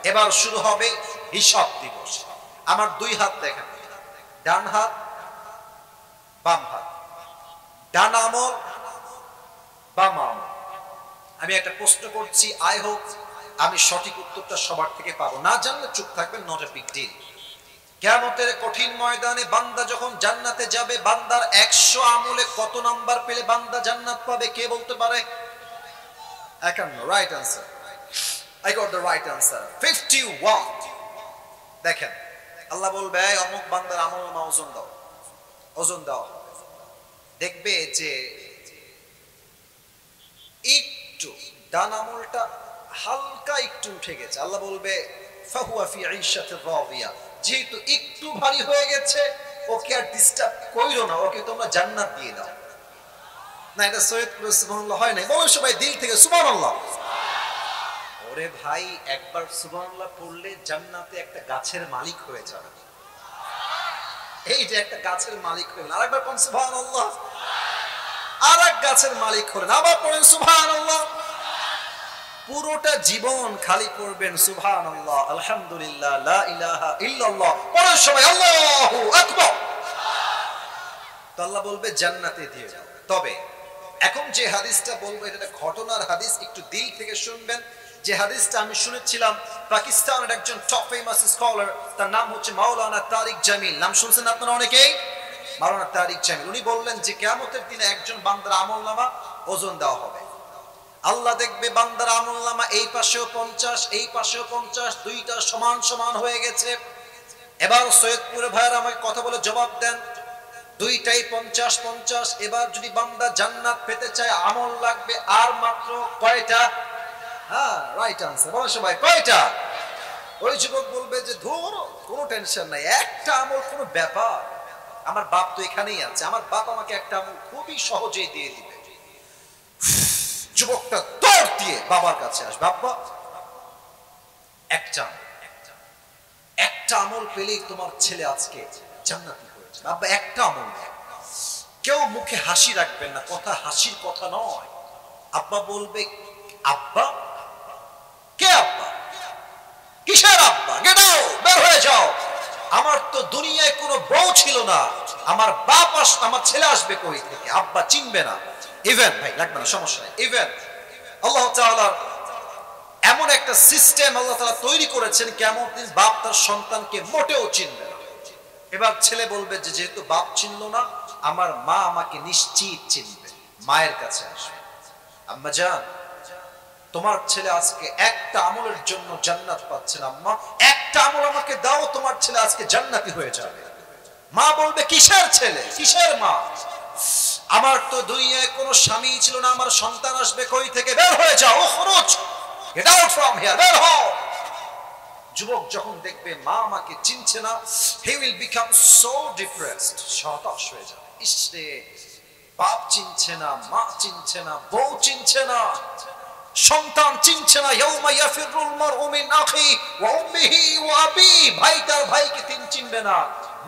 এবার শুরু হবে হিসাব দিবস। আমার দুই হাত দেখেন, ডান হাত বাম হাত, ডান আমল বাম আমল। আমি একটা প্রশ্ন করছি, আই হোপ আমি সঠিক উত্তরটা সবার থেকে পাবো, না জানলে চুপ থাকবেন, নট এ বিগ ডিল। কিয়ামতের কঠিন ময়দানে বান্দা যখন জান্নাতে যাবে, বান্দার 100 আমলে কত নাম্বার পেলে বান্দা জান্নাত পাবে, কে বলতে পারে? 51, right answer. I got the right answer, 51। দেখেন আল্লাহ বলবে অমুক বান্দার আমল নামা ওজন দাও, ওজন দাও। দেখবে যে একটু ডান আমলটা হালকা একটু উঠে গেছে, আল্লাহ বলবে ফাহুয়া ফি ঈশাতির রাদিয়া, যেহেতু একটু ভারী হয়ে গেছে ওকে আর ডিস্টার্ব কইরো না, ওকে তোমরা জান্নাত দিয়ে দাও। না এটা সৈয়দপুর সুবহানাল্লাহ হয় না, বলো সবাই দিল থেকে সুবহানাল্লাহ। ওরে ভাই একবার সুবহানাল্লাহ পড়লে জান্নাতে একটা গাছের মালিক হয়ে যাবে। এই যে একটা গাছের মালিক হলেন, আরেকবার কোন সুবহানাল্লাহ, আরেক গাছের মালিক হলেন, আবার পড়েন সুবহানাল্লাহ। পুরোটা জীবন খালি পড়বেন সুবহানাল্লাহ, আলহামদুলিল্লাহ, লা ইলাহা ইল্লাল্লাহ, পড়েন সবাই আল্লাহু আকবার। তো আল্লাহ বলবে জান্নাতে দিয়ে যাও। তবে এখন যে হাদিসটা বলবো এটা ঘটনার হাদিস, একটু দিল থেকে শুনবেন। যে হাদিসটা আমি শুনেছিলাম পাকিস্তানের একজন টপ ফেমাস স্কলার, তার নাম হচ্ছে মাওলানা তারিক জামিল, নাম শুনছেন আপনারা অনেকেই, মাওলানা তারিক জামিল। উনি বললেন যে কিয়ামতের দিনে একজন বান্দার আমলনামা ওজন দেওয়া হবে, আল্লাহ দেখবে বান্দার আমলনামা এই পাশেও 50 এই পাশেও 50, দুইটা সমান সমান হয়ে গেছে। এবার সৈয়দপুরের ভাইরা আমাকে কথা বলে জবাব দেন, দুইটাই 50 50, এবার যদি বান্দা জান্নাত পেতে চায় আমল লাগবে আর মাত্র কয়টা? হ্যাঁ রাইট আনসার, বলো সবাই কয়টা? ওই যুবক বলবে যে ধরো কোনো টেনশন নাই, একটা আমল কোনো ব্যাপার, আমার বাপ তো এখানেই আছে, আমার বাপ আমাকে একটা আমল খুবই সহজেই দিয়ে দিবে। যুবকটা দৌড় দিয়ে বাবার কাছে আসবে, বাবা একটা আমল পেলেই তোমার ছেলে আজকে জান্নাতি হয়েছে, বাবা একটা আমল। কেউ মুখে হাসি রাখবেন না, কথা হাসির কথা নয়। আব্বা বলবে আব্বা? কে আব্বা? কিসের আব্বা? গেট আউট, বের হয়ে যাও। আমার তো দুনিয়ায় কোনো বউ ছিল না, আমার বাপ আমার ছেলে আসবে কই থেকে? আব্বা চিনবে না। ইভেন ভাই লাগবে না, সমস্যা নেই। ইভেন আল্লাহ তাআলা এমন একটা সিস্টেম আল্লাহ তাআলা তৈরি করেছেন, কিয়ামত দিন বাপ তার সন্তানকে মোটেও চিনবে না। এবার ছেলে বলবে যে যেহেতু বাপ চিনল না, আমার মা আমাকে নিশ্চিত চিনবে, মায়ের কাছে আসবে। আম্মা জান, তোমার ছেলে আজকে একটা আমলের জন্য জান্নাত পাচ্ছে না, আম্মা একটা আমল আমাকে দাও, তোমার ছেলে আজকে জান্নাতি হয়ে যাবে। মা বলবে কিসের ছেলে, কিসের মা? আমার তো দুনিয়ায় কোনো স্বামী ছিল না, আমার সন্তান আসবে কই থেকে? বের হয়ে যাও, খরচ, গেট আউট ফ্রম হিয়ার, বের হও। যুবক যখন দেখবে মা আমাকে চিনছে না, he will become so depressed, হতাশ হয়ে যাবে। ইসরে, বাপ চিনছে না, মা চিনছে না, বউ চিনছে না, সন্তান চিনছে না। ইয়াউমা ইয়াফিরুল মারউ মিন আখি ওয়া উম্মিহি ওয়া আবি, ভাই তার ভাইকে চিনবে না,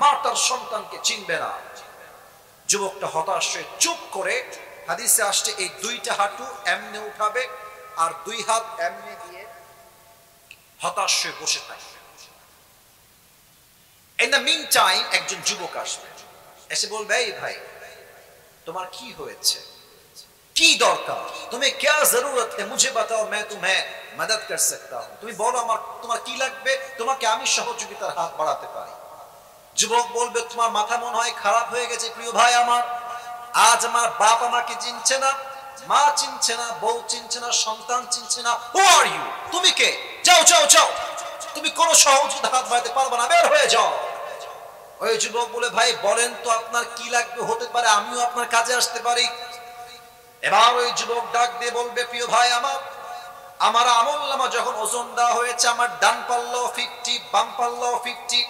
মা তার সন্তানকে চিনবে না। যুবকটা হতাশ হয়ে চুপ করে, হাদিসে আসছে এই দুইটা হাঁটু এমনি উঠাবে আর দুই হাত এমনি দিয়ে হতাশ হয়ে বসে থাকবে। ইন দ্য মিন টাইম একজন যুবক আসবে, এসে বলবে এই ভাই তোমার কি হয়েছে, কি দরকার, तुम्हें क्या जरूरत है, मुझे बताओ मैं तुम्हें मदद कर सकता हूं। তুমি বলো আমার তোমার কি লাগবে, তোমাকে আমি সহযোগিতার হাত বাড়াতে পারি। যুবক বলবে তোমার মাথা মনে হয় খারাপ হয়ে গেছে প্রিয় ভাই আমার, আজ আমার বাপ আমাকে চিনছে না, মা চিনছে না, বউ চিনছে না, সন্তান চিনছে না। হু আর ইউ, তুমি কে? যাও যাও যাও, তুমি কোনো সহযোগিতার হাত বাড়াতে পারবে না, বের হয়ে যাও। ওই যুবক বলে ভাই বলেন তো আপনার কি লাগবে, হতে পারে আমিও আপনার কাজে আসতে পারি। এবার ওই যুবক ডাক দিয়ে বলবে প্রিয় ভাই আমার আমলনামা যখন ওজন দেওয়া হয়েছে, আমার ডান পাল্লাও 50, বাম পাল্লাও 50।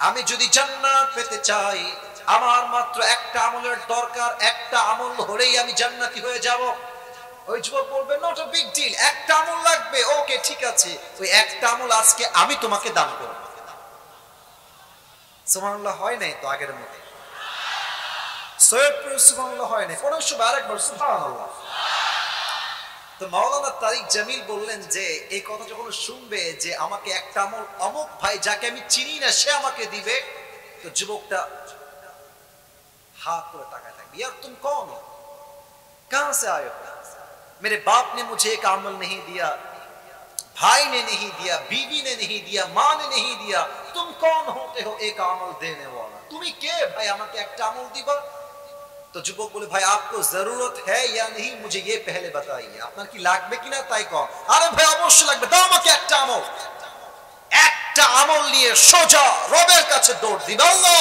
আমি যদি জান্নাত পেতে চাই, আমার মাত্র একটা আমলের দরকার, একটা আমল হলেই আমি জান্নাতি হয়ে যাব। ওই যুবক বলবে নট আ বিগ ডিল, একটা আমল লাগবে, ওকে ঠিক আছে, ওই একটা আমল আজকে আমি তোমাকে দান করব। সুবহানাল্লাহ হয় নাই তো আগের মতো? সৈয়দপুর সুবহানাল্লাহ হয় নাই, পরের সব আরেকবার সুবহানাল্লাহ। তো মাওলানা তারিক জামিল বললেন যে এই কথা যখন শুনবে যে আমাকে একটা আমল অমুক ভাই যাকে আমি চিনি না সে আমাকে দিবে, তো যুবকটা हाथ पर ताका था, यार तुम कौन हो, कहां से आए हो? मेरे बाप ने मुझे एक अमल नहीं दिया, भाई ने नहीं दिया, बीवी ने नहीं दिया, माँ ने नहीं दिया, तुम कौन होते हो एक अमल देने वाला? तुम्हें के भाई আমাকে একটা আমল দিবা? तो যুবক বলে ভাই आपको जरूरत है या नहीं मुझे ये पहले बताइए, আপনার কি লাগবে কিনা তাই কও। আরে ভাই অবশ্যই লাগবে, দাও আমাকে একটা আমল। একটা আমল নিয়ে সোজা রবের কাছে দৌড় দিবে, আল্লাহ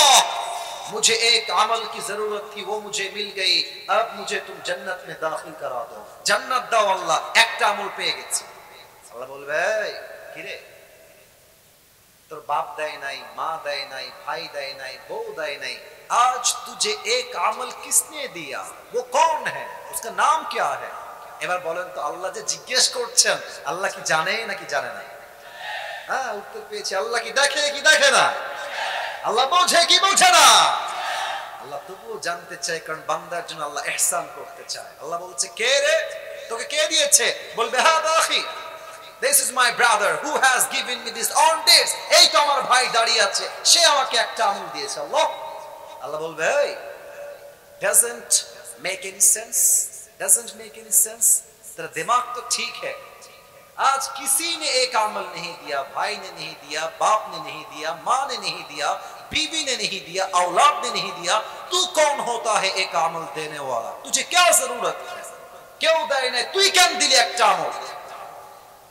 मुझे एक अमल की जरूरत थी, वो मुझे मिल गई, अब मुझे तुम जन्नत में दाखिल करा दो, जन्नत দাও আল্লাহ, একটা আমল পেয়ে গেছি। আল্লাহ বলবে কি রে, তোর বাপ দেয় নাই, মা দেয় নাই, ভাই দেয় নাই, বউ দেয় নাই, आज तुझे एक अमल किसने दिया, वो कौन है, उसका नाम क्या है? এবার বলেন তো আল্লাহ যে জিজ্ঞেস করছেন, আল্লাহ কি জানে নাকি জানে না? হ্যাঁ, উত্তর পেয়েছি, আল্লাহ কি দেখে কি দেখে না? আল্লাহ বোঝে কি বোঝে না? আল্লাহ তবুও জানতে চায়, কারণ বান্দার জন্য আল্লাহ ইহসান করতে চায়। আল্লাহ বলছে কে রে, তোকে কে দিয়েছে? বলবে হাদা আখি, this is my brother who has given me this on this, এই তো আমার ভাই দাঁড়িয়ে আছে, সে আমাকে একটা আমল দিয়েছে। আল্লাহ আল্লাহ বলবে এই doesn't make any sense, doesn't make any sense, तेरा दिमाग तो ठीक है, आज किसी ने एक अमल नहीं दिया, भाई ने नहीं दिया, बाप ने नहीं दिया, माँ ने नहीं दिया, बीवी ने नहीं दिया, औलाद ने नहीं दिया, तू कौन होता है एक अमल देने वाला? तुझे क्या जरूरत है? क्यों देय नहीं, तू क्या दिली एक अमल?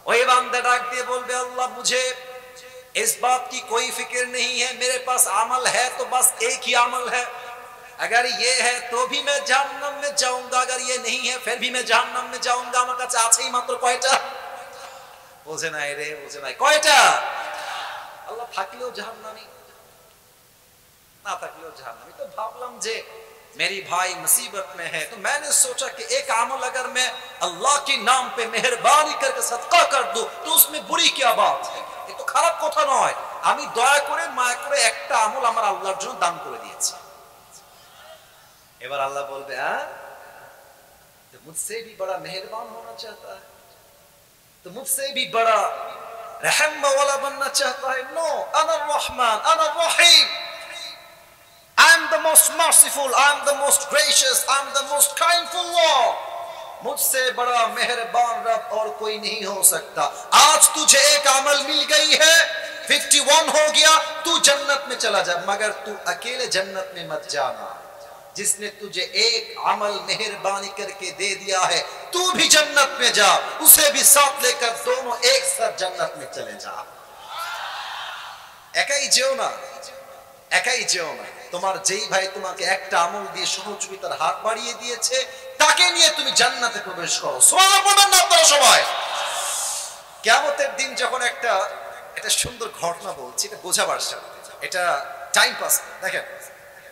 वही बंदा डाक दिए बोलबे अल्लाह मुझे इस बात की कोई फिक्र नहीं है, मेरे पास अमल है तो बस एक ही अमल है, अगर ये है तो भी मैं जहन्नम में जाऊंगा, अगर ये नहीं है फिर भी मैं जहन्नम में जाऊंगा। আমার কাছে আছেই মাত্র কয়টা? বোঝে নাই রে, বোঝে নাই কয়টা? আল্লাহ থাকলেও জাহান্নামী, না থাকলেও জাহান্নামী। তো ভাবলাম যে मेरी भाई मुसीबत में है, तो मैंने सोचा कि एक अमल अगर मैं अल्लाह के नाम पे मेहरबानी करके सदका कर दूं तो उसमें बुरी क्या बात है, ये तो খারাপ কথা নয়। আমি দয়া করে মায়া করে একটা আমল আমার আল্লাহর জন্য দান করে দিয়েছি। এবার আল্লাহ বলবে হ্যাঁ, तो मुझसे भी बड़ा मेहरबान होना चाहता है, तो मुझसे भी बड़ा रहम वाला बनना चाहता है? नो, अना रहमान अना रहीम, I am the most merciful, I am the most gracious, I am the most kindful Lord, मुझसे बड़ा मेहरबान रब और कोई नहीं हो सकता। आज तुझे एक अमल मिल गई है, 51 हो गया, तू जन्नत में चला जा, मगर तू अकेले जन्नत में मत जाना, जिसने तुझे एक अमल मेहरबानी करके दे दिया है तू भी जन्नत में जा, उसे भी साथ लेकर दोनों एक साथ जन्नत में चले जा। একাই যেও না, একাই যেও না, তোমার যেই ভাই তোমাকে একটা আমল দিয়ে সহযোগিতার হাত বাড়িয়ে দিয়েছে তাকে নিয়ে তুমি জান্নাতে প্রবেশ করো। সুবহানাল্লাহ বলবেন না আপনারা সবাই? কিয়ামতের দিন যখন এটা সুন্দর ঘটনা বলছি, এটা বোঝাবার সাথে, এটা টাইম পাস। দেখেন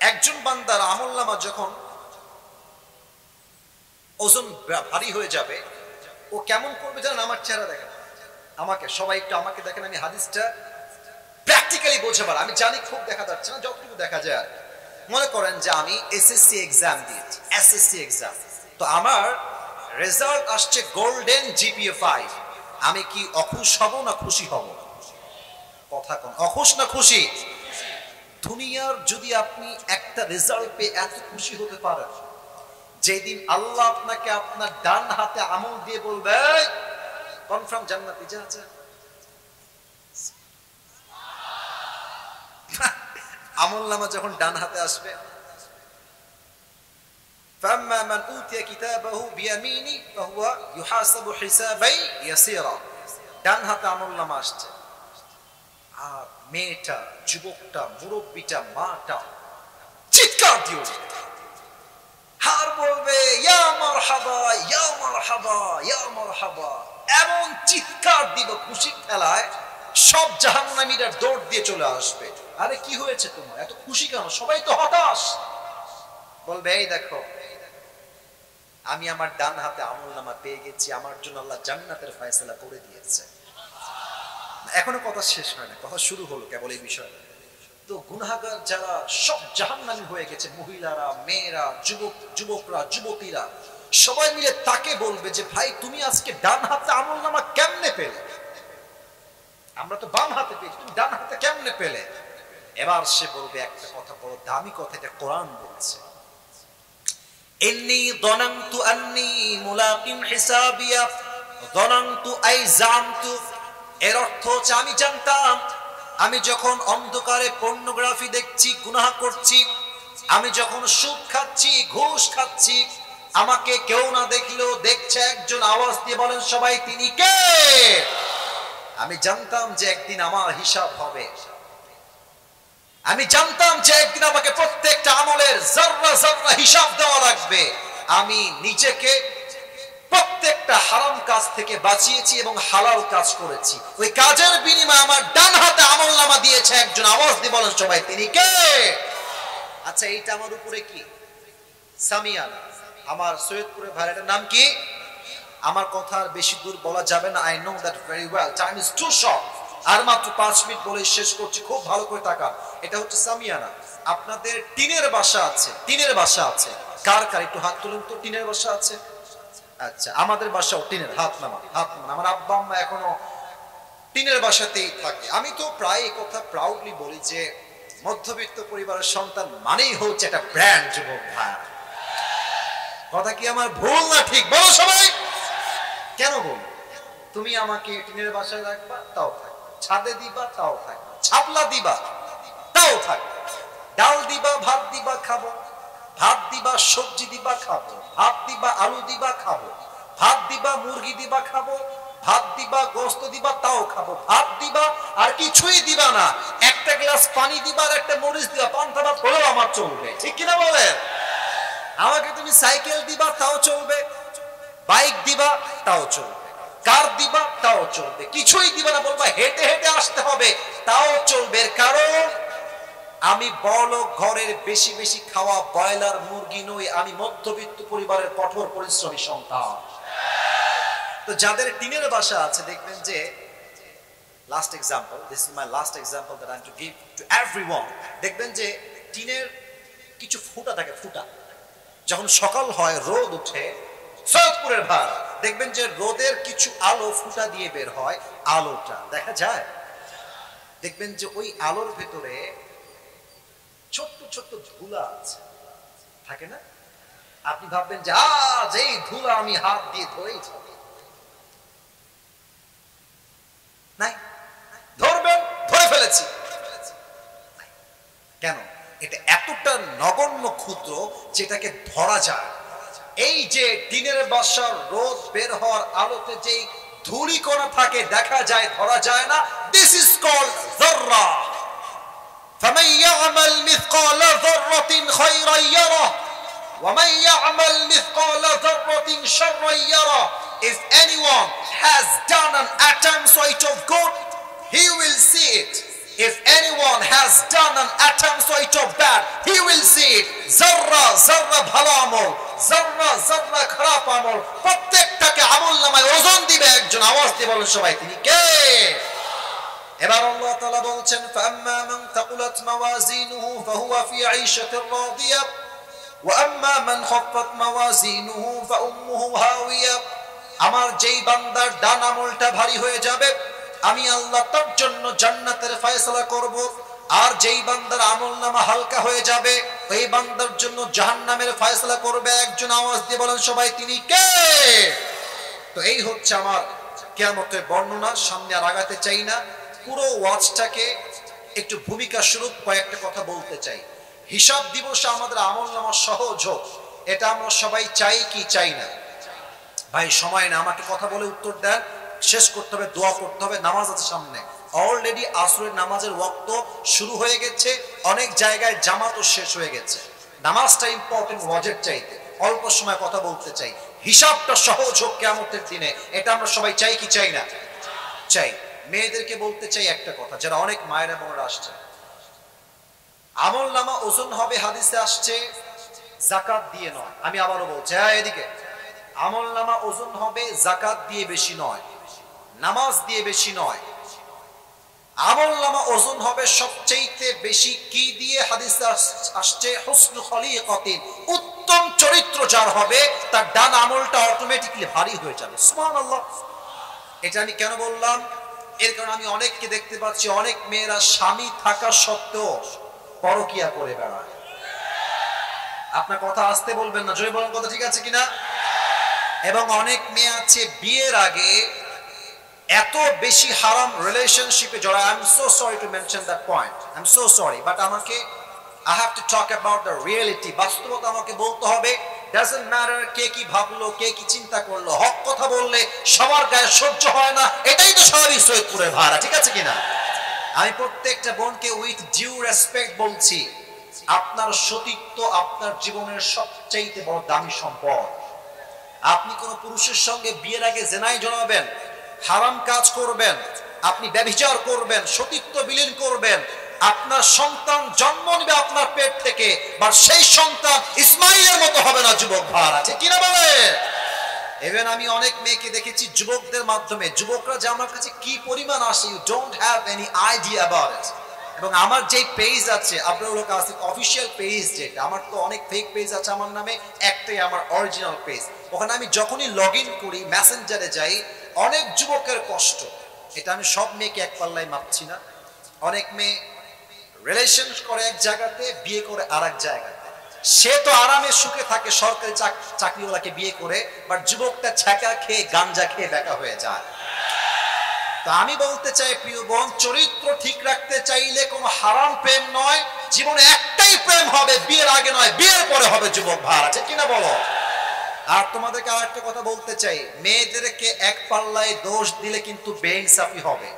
একজন বান্দার আমলনামা যখন ওজন ভারী হয়ে যাবে, ও কেমন করবে জানেন? আমার চেহারা দেখেন, আমাকে সবাই একটু আমাকে দেখেন, আমি হাদিসটা প্র্যাকটিক্যালি বোঝাবার, আমি জানি খুব দেখা যাচ্ছে না, যতটুকু দেখা যায় আর। মনে করেন যে আমি এসএসসি এক্সাম দিয়েছি, এসএসসি এক্সাম, তো আমার রেজাল্ট আসছে গোল্ডেন জিপিএ 5, আমি কি অখুশ হব না খুশি হব? কথা কোন, অখুশ না খুশি? দুনিয়ার যদি আপনি একটা রেজাল্ট পেয়ে এত খুশি হতে পারেন, যেদিন আল্লাহ আপনাকে আপনার ডান হাতে আমল দিয়ে বলবে কনফার্ম জান্নাতি যা যা, আমলনামা যখন ডান হাতে আসবে, فَأَمَّا مَنْ أُوتِيَ كِتَابَهُ بِيَمِينِهِ فَهُوَ يُحَاسَبُ حِسَابًا يَسِيرًا, ডান হাতে আমলনামা আসছে, আর মেয়েটা, যুবকটা, মুরব্বিটা, মাটা চিৎকার দিয়ে হার বলবে ইয়া মারহাবা ইয়া মারহাবা ইয়া মারহাবা, এমন চিৎকার দিব খুশি খেলায় সব জাহান্নামীরা দৌড় দিয়ে চলে আসবে। আরে কি হয়েছে তোমার, এত খুশি কেন? সবাই তো হতাশ। বলবে এই দেখো আমি আমার ডান হাতে আমলনামা পেয়ে গেছি, আমার জন্য আল্লাহ জান্নাতের ফয়সালা করে দিয়েছে। এখনো কথা শেষ হয় না, কথা শুরু হলো কেবল এই বিষয়। তো গুনাহগার যারা সব জাহান্নামী হয়ে গেছে, মহিলারা, মেয়েরা, যুবকরা, যুবতীরা, সবাই মিলে তাকে বলবে যে ভাই তুমি আজকে ডান হাতে আমলনামা কেমনে পেলে? আমরা তো বাম হাতে পেয়েছি, তুমি ডান হাতে কেমনে পেলে? এবার সে বলবে একটা কথা, বড় দামি কথা, এটা কোরআন বলছে, ইন্নী যানানতু আন্নী মুলাকিন হিসাবিয়া যানানতু আই জামতু এর অর্থ হচ্ছে আমি জানতাম আমি যখন অন্ধকারে পর্নোগ্রাফি দেখছি, গুনাহ করছি, আমি যখন সুদ খাচ্ছি, ঘুষ খাচ্ছি, আমাকে কেউ না দেখলেও দেখছে একজন, আওয়াজ দিয়ে বলেন সবাই, তিনি কে? আমি জানতাম যে একদিন আমার হিসাব হবে। আমি জানতাম যে একদিন আমাকে প্রত্যেকটা আমলের যাররা যাররা হিসাব দেওয়া লাগবে। আমি নিজেকে প্রত্যেকটা হারাম কাজ থেকে বাঁচিয়েছি এবং হালাল কাজ করেছি। ওই কাজের বিনিময়ে আমার ডান হাতে আমলনামা দিয়েছে একজন, আওয়াজ দিয়ে বলেন সবাই, তিনি কে? আচ্ছা, এইটা আমার উপরে কি? সামিয়ানা। আমার সৈয়দপুরের ভাইয়ের নাম কি? আমার কথা আর বেশি দূর বলা যাবে না। I know that very well, time is too short. আর মাত্র 5 মিনিট বলে শেষ করছি, খুব ভালো করে তাকান। এটা হচ্ছে সামিয়ানা। আপনাদের টিনের বাসা আছে, টিনের বাসা আছে। কার কার একটু হাত তুলুন তো, টিনের বাসা আছে? আচ্ছা, আমাদের বাসাও টিনের। হাত নামান, হাত নামান। আমার আব্বা আম্মা এখনো টিনের বাসাতেই থাকে। আমি তো প্রায় এই কথা প্রাউডলি বলি যে মধ্যবিত্ত পরিবারের সন্তান মানেই হচ্ছে একটা ব্র্যান্ড। যুবক ভাই, কথা কি আমার ভুল না ঠিক? বলো সবাই। কেন বল? তুমি আমাকে টিনের বাসায় রাখবা, তাও থাকবে। ছাদে দিবা, তাও থাকবে। ছাবলা দিবা, তাও থাকবে। ডাল দিবা, ভাত দিবা, খাবো। ভাত দিবা, সবজি দিবা, খাবো। ভাত দিবা, আলু দিবা, খাবো। ভাত দিবা, মুরগি দিবা, খাবো। ভাত দিবা, গোস্ত দিবা, তাও খাবো। ভাত দিবা আর কিছুই দিবা না, একটা গ্লাস পানি দিবা আর একটা মরিচ দিবা, পান্তা ভাত হলেও আমার চলবে। ঠিক কিনা বলেন? আমাকে তুমি সাইকেল দিবা, তাও চলবে। বাইক দিবা, তাও চলবে। কার দিবা, তাও চলবে। কিছুই দিবা না, বলবা হেঁটে হেঁটে আসতে হবে, তাও চলবে। কারণ আমি বড়লোক ঘরের বেশি বেশি খাওয়া ব্রয়লার মুরগি নই, আমি মধ্যবিত্ত পরিবারের কঠোর পরিশ্রমী সন্তান। তো যাদের টিনের বাসা আছে, দেখবেন যে last example, this is my last example that I am to give to everyone. দেখবেন যে টিনের কিছু ফুটা থাকে, ফুটা। যখন সকাল হয়, রোদ উঠে, সৈয়দপুরের ভার, দেখবেন যে রোদের কিছু আলো ফুটা দিয়ে বের হয়, আলোটা দেখা যায়। দেখবেন যে ওই আলোর ভেতরে ছোট্ট ছোট্ট ধুলা আছে, থাকে না? আপনি ভাববেন যে আজ এই ধুলা আমি হাত দিয়ে ধরেই থাকি, নাই, ধরবেন, ধরে ফেলেছি। কেন? এটা এতটা নগণ্য ক্ষুদ্র যেটাকে ধরা যায়। এই যে টিনের বাসার রোদ বের হওয়ার আলোতে যেই ধূলিকণা থাকে, দেখা যায়, ধরা যায় না। দিস ইজ কল্ড যাররা। فمن يعمل مثقال ذرة خيرا يره ومن يعمل مثقال ذرة شرا يره. If anyone has done an atom size of good, he will see it. If anyone has done an atom size of bad, he will see it. Zarra zarra bhalo amol, zarra zarra kharap amol, প্রত্যেকটাকে আমলনামায় ওজন দিবে একজন, আওয়াজ দিয়ে বলেন সবাই, তিনি কে? এবার আল্লাহ তাআলা বলছেন, فَأَمَّا مَنْ ثَقُلَتْ مَوَازِينُهُ فَهُوَ فِي عِيشَةٍ رَاضِيَةٍ وَأَمَّا مَنْ خَفَّتْ مَوَازِينُهُ فَأُمُّهُ هَاوِيَةٌ। আমার যেই বান্দার ডান আমলটা ভারী হয়ে যাবে, আমি আল্লাহ তার জন্য জান্নাতের ফয়সালা করব। আর যেই বান্দার আমলনামা হালকা হয়ে যাবে, ওই বান্দার জন্য জাহান্নামের ফয়সালা করবে একজন, আওয়াজ দিয়ে বলেন সবাই, তিনি কে? তো এই হচ্ছে আমার কিয়ামতের বর্ণনা। সামনে আর আগাতে চাই না, পুরো ওয়াজটাকে একটু ভূমিকা স্বরূপ কয়েকটা কথা বলতে চাই। হিসাব দিবসে আমাদের আমলনামা সহজ হোক, এটা আমরা সবাই চাই কি চাই না? ভাই সময় না, আমাকে কথা বলে উত্তর দেন। শেষ করতে হবে, দোয়া করতে হবে, নামাজ আছে সামনে। অলরেডি আসরের নামাজের ওয়াক্ত শুরু হয়ে গেছে, অনেক জায়গায় জামাতও শেষ হয়ে গেছে। নামাজটা ইম্পর্টেন্ট ওয়াজের চাইতে। অল্প সময় কথা বলতে চাই, হিসাবটা সহজ হোক কিয়ামতের দিনে, এটা আমরা সবাই চাই কি চাই না? চাই। মেয়েদেরকে বলতে চাই একটা কথা, যারা অনেক মায়েরা বোনেরা আসছে, আমলনামা ওজন হবে, হাদিসে আসছে যাকাত দিয়ে নয়। আমি আবারও বলছি, হ্যাঁ এদিকে, আমলনামা ওজন হবে যাকাত দিয়ে বেশি নয়, নামাজ দিয়ে বেশি নয়। আমলনামা ওজন হবে সবচেয়ে বেশি কি দিয়ে? হাদিসে আসছে হুসনুল খলিকাতিন, উত্তম চরিত্র যার হবে, তার ডান আমলটা অটোমেটিক্যালি ভারী হয়ে যাবে। সুবহানাল্লাহ। এটা আমি কেন বললাম? এর কারণ আমি অনেককে দেখতে পাচ্ছি, অনেক মেয়েরা স্বামী থাকা সত্ত্বেও পরকিয়া করে বেড়ায়। আপনার কথা আসতে বলবেন না, জোরে বলেন কথা, ঠিক আছে কিনা? এবং অনেক মেয়ে আছে বিয়ের আগে এত বেশি হারাম রিলেশনশিপে জড়ায়। I am so sorry to mention that point, I am so sorry, but আমাকে I have to talk about the reality. বাস্তবতা আমাকে বলতে হবে। ডাজন্ট ম্যাটার কে কি ভাবলো, কে কি চিন্তা করলো, হক কথা বললে সবার গায়ে সহ্য হয় না, এটাই তো স্বাভাবিক সৈয়দপুরের ভাড়া, ঠিক আছে কিনা? আমি প্রত্যেকটা বোনকে উইথ ডিউ রেসপেক্ট বলছি, আপনার সতীত্ব আপনার জীবনের সবচেয়ে বড় দামি সম্পদ। আপনি কোন পুরুষের সঙ্গে বিয়ের আগে জেনায় জড়াবেন, হারাম কাজ করবেন, আপনি ব্যভিচার করবেন, সতীত্ব বিলীন করবেন, আপনার সন্তান জন্ম নেবে আপনার পেট থেকে, বা সেই সন্তান ইসমাইলের মতো হবে না যুবক ভাড়া, ঠিক কিনা বলে? ইভেন আমি অনেক মেয়েকে দেখেছি যুবকদের মাধ্যমে, যুবকরা যে আমার কাছে কি পরিমাণ আসে, you don't have any idea about it. এবং আমার যে পেজ আছে আবরারুল কাসিফ অফিসিয়াল পেজ, যেটা আমার তো অনেক ফেক পেজ আছে আমার নামে, একটাই আমার অরিজিনাল পেজ। ওখানে আমি যখনই লগ ইন করি, মেসেঞ্জারে যাই, অনেক যুবকের কষ্ট। এটা আমি সব মেয়েকে এক পাল্লায় মাপছি না। অনেক মেয়ে রিলেশন করে এক জায়গাতে, বিয়ে করে আর এক জায়গাতে। সে তো আরামে সুখে থাকে সরকারি চাকরিওয়ালাকে বিয়ে করে, বাট যুবকটা ছ্যাঁকা খেয়ে গাঞ্জা খেয়ে বেকা হয়ে যায়। তা আমি বলতে চাই প্রিয় বোন, চরিত্র ঠিক রাখতে চাইলে কোনো হারাম প্রেম নয়, জীবনে একটাই প্রেম হবে, বিয়ের আগে নয়, বিয়ের পরে হবে যুবক ভাড়া, ঠিক কিনা বলো? আর তোমাদেরকে আর একটা কথা বলতে চাই, মেয়েদেরকে এক পাল্লায় দোষ দিলে কিন্তু বেইনসাফি হবে।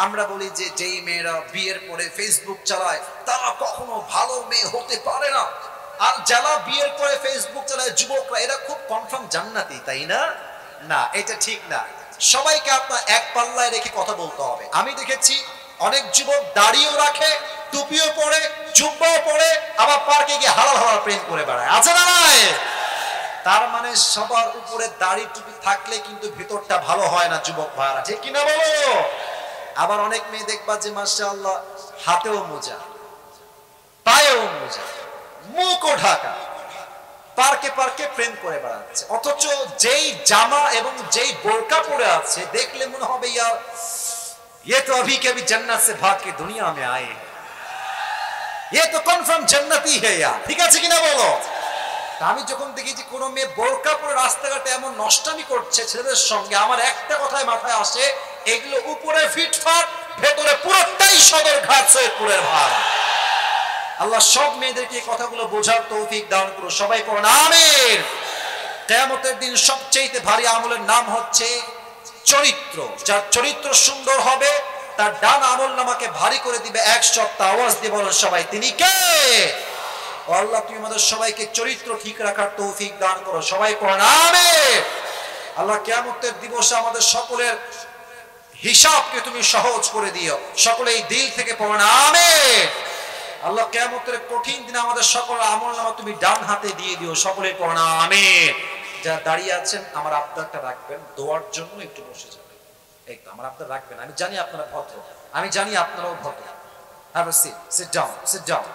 আমরা বলি যে যেই মেয়েরা বিয়ের পরে ফেসবুক চালায় তারা কখনো ভালো মেয়ে হতে পারে না, আর যারা বিয়ের পরে ফেসবুক চালায় যুবকরা, এরা খুব কনফার্ম জান্নাতি, তাই না? না, এটা ঠিক না। সবাইকে আপনার এক পাল্লায় রেখে কথা বলতে হবে। আমি দেখেছি অনেক যুবক দাড়িও রাখে, টুপিও পরে, জুব্বাও পরে, আবার পার্কে গিয়ে হালাল হালাল প্রেম করে বেড়ায়, আছে না নাই? তার মানে সবার উপরে দাড়ি টুপি থাকলে কিন্তু ভিতরটা ভালো হয় না যুবক ভাইরা, ঠিক কিনা বলো? আবার অনেক মেয়ে দেখবা যে মাশাআল্লাহ হাতেও মোজা, পায়েও মোজা, মুখও ঢাকা, পার্কে পার্কে প্রেম করে বেড়াচ্ছে, অথচ যেই জামা এবং যেই বোরকা পরে আছে দেখলে মনে হবে ইয়ার ये तो अभी के अभी जन्नत से भाग के दुनिया में आए हैं, ये तो कन्फर्म जन्नती है यार, ঠিক আছে কিনা বলো? আমি যখন দেখি যে কোনো মেয়ে বোরকা পরে রাস্তাঘাটে এমন নষ্টামি করছে ছেলেদের সঙ্গে, আমার একটা কথাই মাথায় আসে, এগুলো উপরে ফিটফাট, ভেতরে পুরোটাই সদরঘাট সৈয়দপুরের ভাড়া। আল্লাহ সব মেয়েদেরকে এই কথাগুলো বোঝার তৌফিক দান করো, সবাই পড়ুন আমিন। কিয়ামতের দিন সবচেয়ে ভারী আমলের নাম হচ্ছে চরিত্র। যার চরিত্র সুন্দর হবে তার ডান আমলনামাকে ভারী করে দিবে 1 সপ্তাহ। আওয়াজ দিয়ে বলেন সবাই, তিনি কে? আল্লাহ তুমি আমাদের সবাইকে চরিত্র ঠিক রাখার তৌফিক দান করো, সবাই পড়ুন আমিন। আল্লাহ কিয়ামতের দিবসে আমাদের সকলের হিসাবকে তুমি সহজ করে দিও, সকলেই দিল থেকে পড়ুন আমিন। আল্লাহ কিয়ামতের কঠিন দিনে আমাদের সকলের আমলনামা তুমি ডান হাতে দিয়ে দিও, সকলেই পড়ুন আমিন। যারা দাঁড়িয়ে আছেন আমার আবদারটা রাখবেন, দোয়ার জন্য একটু বসে যাবেন, একটু আমার আবদার রাখবেন। আমি জানি আপনারা ভদ্র, আমি জানি আপনারাও ভদ্র। Have a seat, sit down, sit down,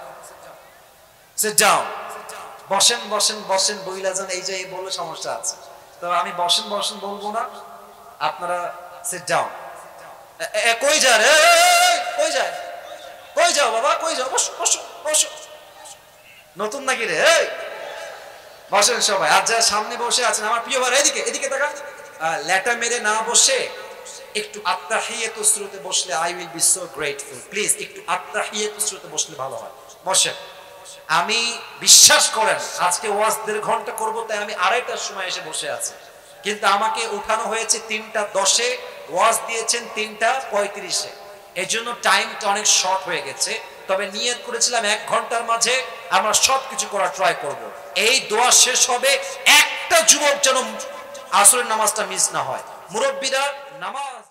sit down. বসেন বসেন বসেন বইলা যান, এই যে এই বলে সমস্যা আছে, তবে আমি বসেন বসেন বলবো না, আপনারা সিট ডাউন। কই যায় রে, কই যায়, কই যাও বাবা, কই যাও, বসো বসো বসো, নতুন নাকি রে? বসেন সবাই। আর যারা সামনে বসে আছেন আমার প্রিয় ভাই, এদিকে এদিকে তাকান, ল্যাটা মেরে না বসে একটু আত্তাহিয়াতুস শুরুতে বসলে I will be so grateful. Please একটু আত্তাহিয়াতুস শুরুতে বসলে ভালো হয়, বসেন। আমি বিশ্বাস করেন আজকে ওয়াজ 1.5 ঘন্টা করবো, তাই আমি 2:30টার সময় এসে বসে আছি, কিন্তু আমাকে উঠানো হয়েছে 3:10-এ, ওয়াজ দিয়েছেন 3:35-এ, এই জন্য টাইমটা অনেক শর্ট হয়ে গেছে। তবে নিয়ত করেছিলাম 1 ঘন্টার মাঝে আমরা সবকিছু করার ট্রাই করব। এই দোয়া শেষ হবে, একটা যুবক যেন আসরের নামাজটা মিস না হয়। মুরব্বীরা নামাজ